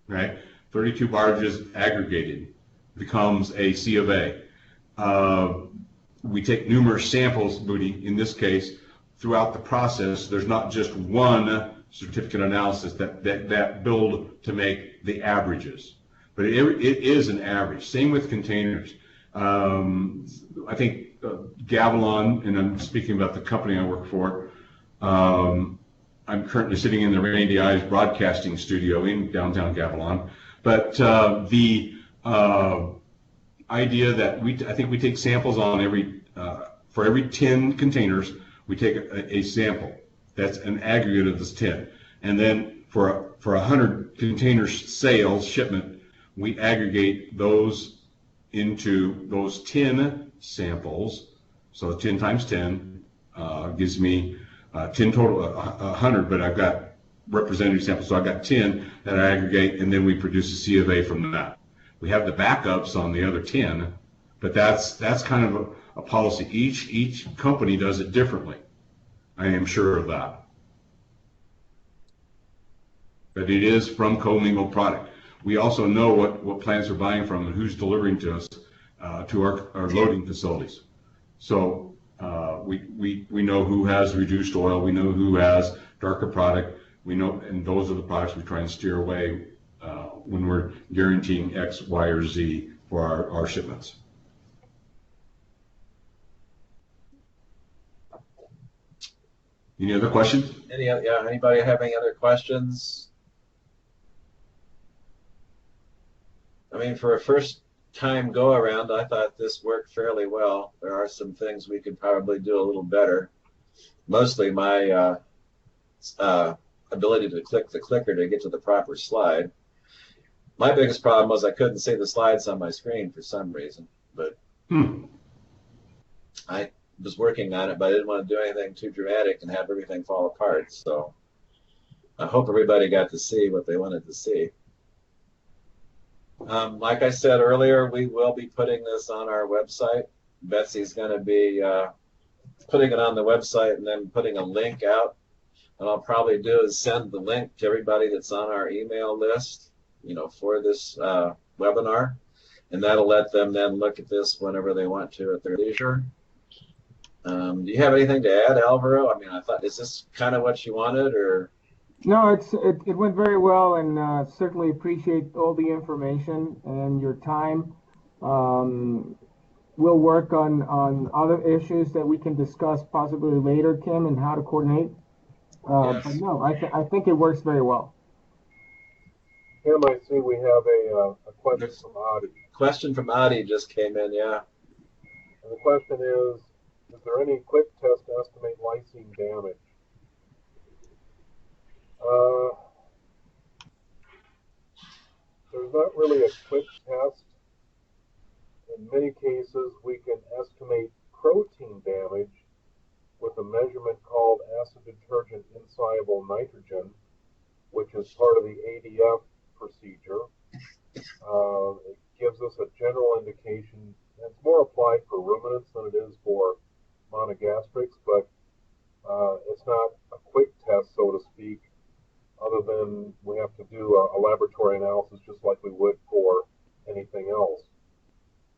right? 32 barges aggregated becomes a C of A. We take numerous samples, Booty, in this case, throughout the process. There's not just one certificate analysis that build to make the averages, but it is an average. Same with containers. I think Gavilon, and I'm speaking about the company I work for, I'm currently sitting in the Randy Ives broadcasting studio in downtown Gavilon. But the idea that I think we take samples on for every 10 containers, we take a sample. That's an aggregate of this 10. And then for 100 containers sales, shipment, we aggregate those into those 10 samples. So 10 times 10 gives me 10 total, 100, but I've got representative samples, so I've got 10 that I aggregate, and then we produce a C of A from that. We have the backups on the other 10, but that's kind of a policy. Each company does it differently. I am sure of that. But it is from commingled product. We also know what plants are buying from and who's delivering to us, to our loading facilities. So we know who has reduced oil. We know who has darker product. We know, and those are the products we try and steer away when we're guaranteeing X, Y, or Z for our shipments. Any other questions? Anybody have any other questions? I mean, for a first time go around, I thought this worked fairly well. There are some things we could probably do a little better. Mostly my ability to click the clicker to get to the proper slide. My biggest problem was I couldn't see the slides on my screen for some reason, but I was working on it, but I didn't want to do anything too dramatic and have everything fall apart. So I hope everybody got to see what they wanted to see. Like I said earlier, we will be putting this on our website. Betsy's going to be putting it on the website and then putting a link out. What I'll probably do is send the link to everybody that's on our email list, for this webinar, and that'll let them then look at this whenever they want to at their leisure. Do you have anything to add, Alvaro? I mean, I thought, is this kind of what you wanted, or? No, it went very well, and certainly appreciate all the information and your time. We'll work on other issues that we can discuss possibly later, Kim, and how to coordinate. Yes. But no, I think it works very well. Kim, I see we have a question from Adi. Question from Adi just came in, yeah. And the question is there any quick test to estimate lysine damage? There's not really a quick test. In many cases, we can estimate protein damage with a measurement called acid detergent insoluble nitrogen, which is part of the ADF procedure. It gives us a general indication. It's more applied for ruminants than it is for monogastrics, but it's not a quick test, so to speak, other than we have to do a laboratory analysis just like we would for anything else.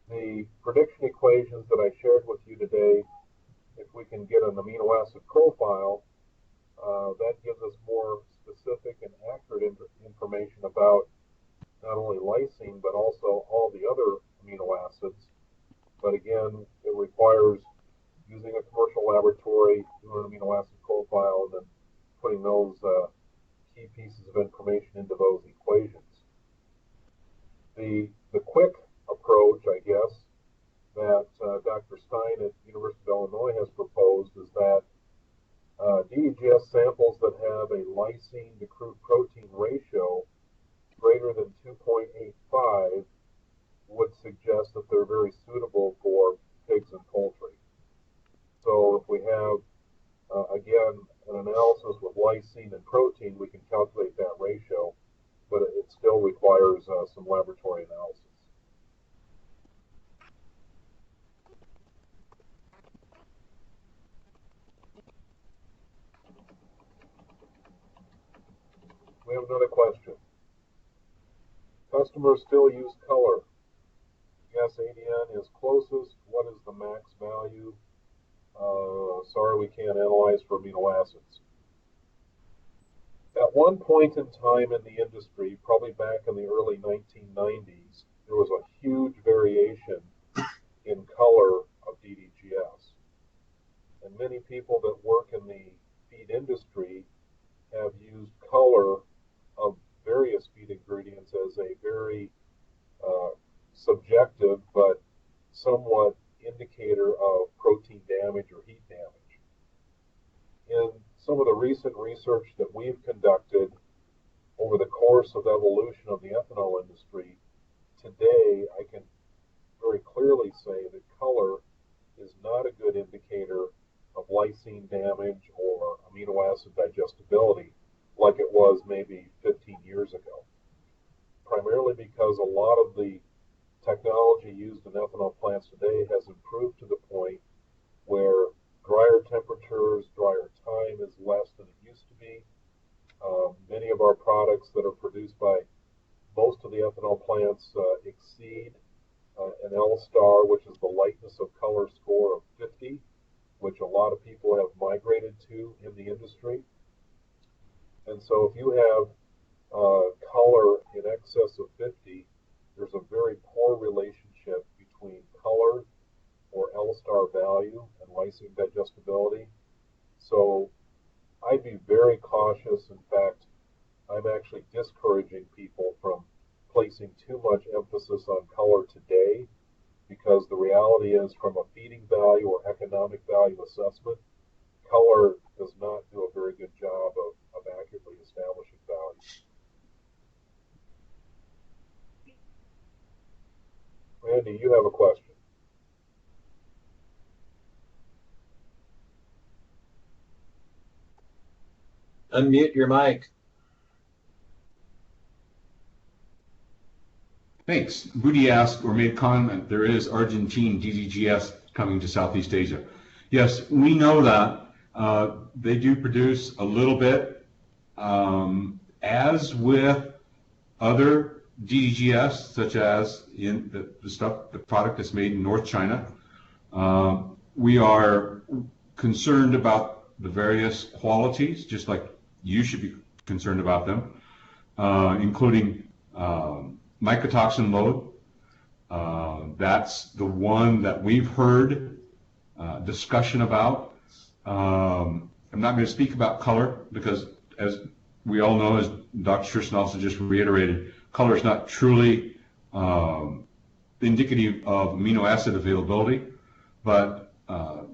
The prediction equations that I shared with you today, if we can get an amino acid profile, that gives us more specific and accurate information about not only lysine, but also all the other amino acids. But again, it requires using a commercial laboratory, doing an amino acid profile, and then putting those key pieces of information into those equations. The quick approach, I guess, that Dr. Stein at University of Illinois has proposed is that DDGS samples that have a lysine to crude protein ratio greater than 2.85 would suggest that they're very suitable for pigs and poultry. So if we have, again, an analysis with lysine and protein, we can calculate that ratio, but it still requires some laboratory analysis. We have another question. Customers still use color. Yes, ADN is closest. What is the max value? Sorry, we can't analyze for amino acids. At one point in time in the industry, probably back in the early 1990s, there was a huge variation in color of DDGS. And many people that work in the feed industry have used color of various feed ingredients as a very subjective but somewhat indicator of protein damage or heat damage. In some of the recent research that we've conducted over the course of evolution of the ethanol industry, today I can very clearly say that color is not a good indicator of lysine damage or amino acid digestibility like it was maybe 15 years ago. Primarily because a lot of the technology used in ethanol plants today has improved to the point where drier temperatures, drier time is less than it used to be. Many of our products that are produced by most of the ethanol plants exceed an L.L.C, which is the lightness of color score of 50, which a lot of people have migrated to in the industry. And so if you have color in excess of 50, there's a very poor relationship between color or L.L.C value and lysine digestibility. So I'd be very cautious. In fact, I'm actually discouraging people from placing too much emphasis on color today, because the reality is, from a feeding value or economic value assessment, color does not do a very good job of accurately establishing value. Randy, you have a question. Unmute your mic. Thanks. Booty asked or made comment, there is Argentine DDGS coming to Southeast Asia. Yes, we know that. They do produce a little bit. As with other DDGS, such as in the product that's made in North China, we are concerned about the various qualities, just like you should be concerned about them, including mycotoxin load. That's the one that we've heard discussion about. I'm not going to speak about color because, as we all know, as Dr. Shurson also just reiterated, color is not truly indicative of amino acid availability, but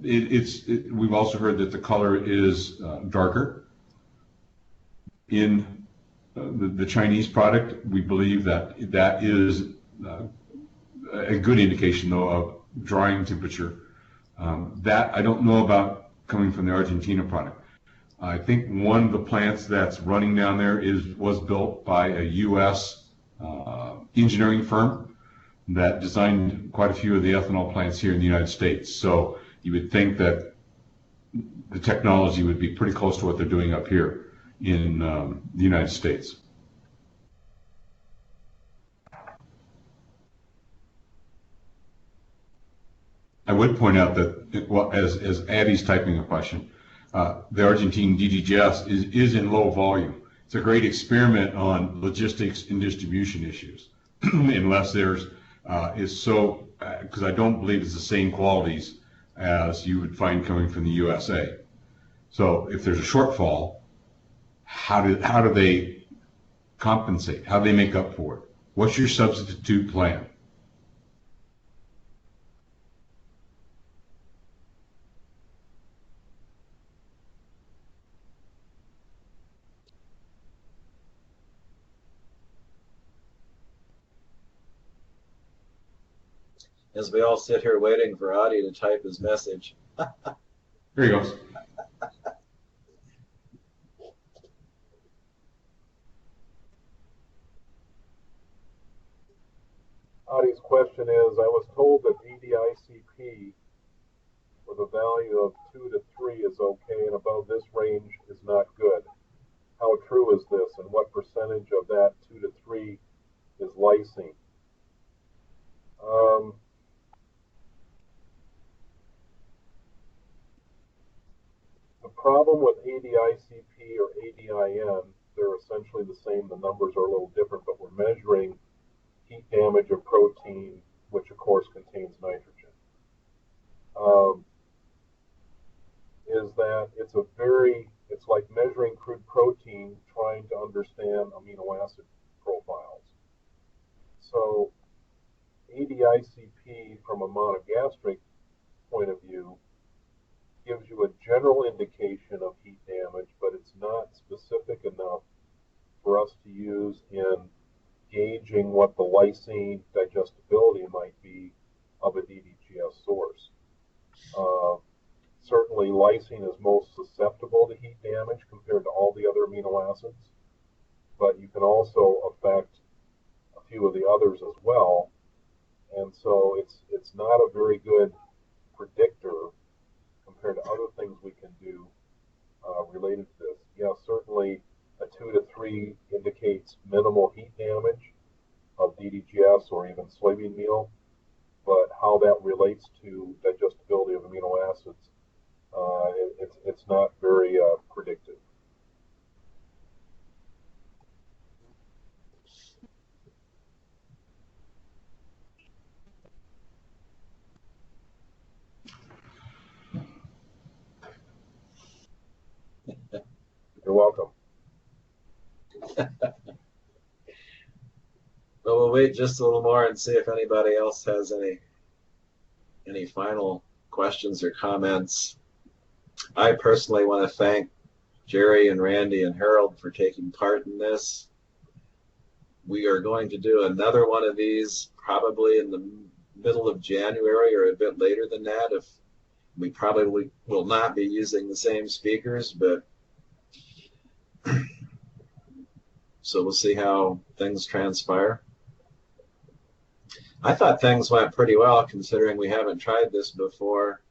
we've also heard that the color is darker. In the Chinese product, we believe that is a good indication, though, of drying temperature. That I don't know about coming from the Argentina product. I think one of the plants that's running down there was built by a U.S. Engineering firm that designed quite a few of the ethanol plants here in the United States. So you would think that the technology would be pretty close to what they're doing up here in the United States. I would point out that, well, as Abby's typing a question, the Argentine DDGS is in low volume. It's a great experiment on logistics and distribution issues, unless there's because I don't believe it's the same qualities as you would find coming from the USA. So if there's a shortfall, how do they compensate? How do they make up for it? What's your substitute plan? as we all sit here waiting for Audie to type his message. Here he goes. Audie's question is, I was told that DDICP with a value of 2 to 3 is okay and above this range is not good. How true is this, and what percentage of that 2 to 3 is lysine? The problem with ADICP or ADIN, they're essentially the same. The numbers are a little different, but we're measuring heat damage of protein, which of course contains nitrogen. Is that it's like measuring crude protein trying to understand amino acid profiles. So ADICP from a monogastric point of view gives you a general indication of heat damage, but it's not specific enough for us to use in gauging what the lysine digestibility might be of a DDGS source. Certainly lysine is most susceptible to heat damage compared to all the other amino acids, but you can also affect a few of the others as well, and so it's not a very good predictor compared to other things we can do related to this. Yeah, certainly a 2 to 3 indicates minimal heat damage of DDGS or even soybean meal, but how that relates to digestibility of amino acids, it's not very predictive. You're welcome. Well, we'll wait just a little more and see if anybody else has any final questions or comments. I personally want to thank Jerry and Randy and Harold for taking part in this. We are going to do another one of these probably in the middle of January or a bit later than that. If we probably will not be using the same speakers, but so we'll see how things transpire. I thought things went pretty well considering we haven't tried this before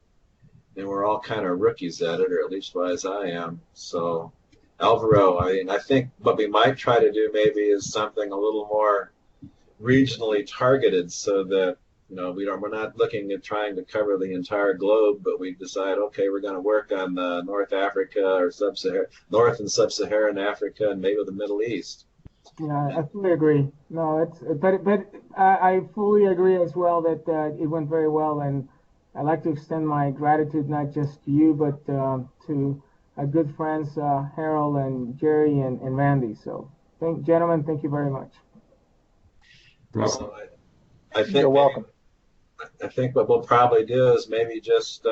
and we're all kind of rookies at it, or at least as I am. So Alvaro, I think what we might try to do maybe is something a little more regionally targeted so that, you know, we're not looking at trying to cover the entire globe, but we decide, okay, we're going to work on North Africa or North and Sub-Saharan Africa and maybe the Middle East. Yeah, I fully agree. No, but I fully agree as well that it went very well, and I'd like to extend my gratitude not just to you, but to our good friends Harold and Jerry and Randy. So, gentlemen, thank you very much. So I think You're welcome. I think what we'll probably do is maybe just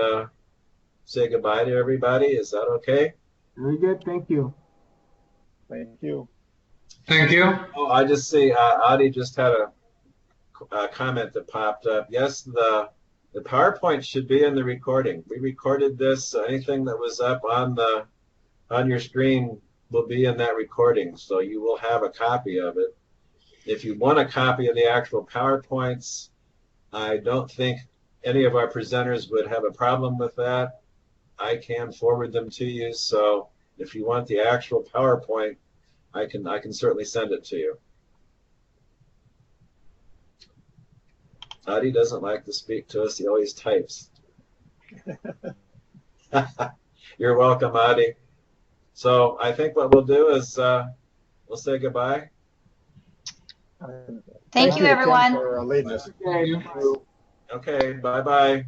say goodbye to everybody. Is that okay? Very good. Thank you. Thank you. Thank you. Oh, I just see Audie just had a comment that popped up. Yes, the PowerPoint should be in the recording. We recorded this. Anything that was up on your screen will be in that recording, so you will have a copy of it. If you want a copy of the actual PowerPoints, I don't think any of our presenters would have a problem with that. I can forward them to you, so if you want the actual PowerPoint, I can certainly send it to you. Audie doesn't like to speak to us. He always types. You're welcome, Audie. So I think what we'll do is we'll say goodbye. Thank you, everyone. Tim, for leading us. Okay. Okay, bye-bye.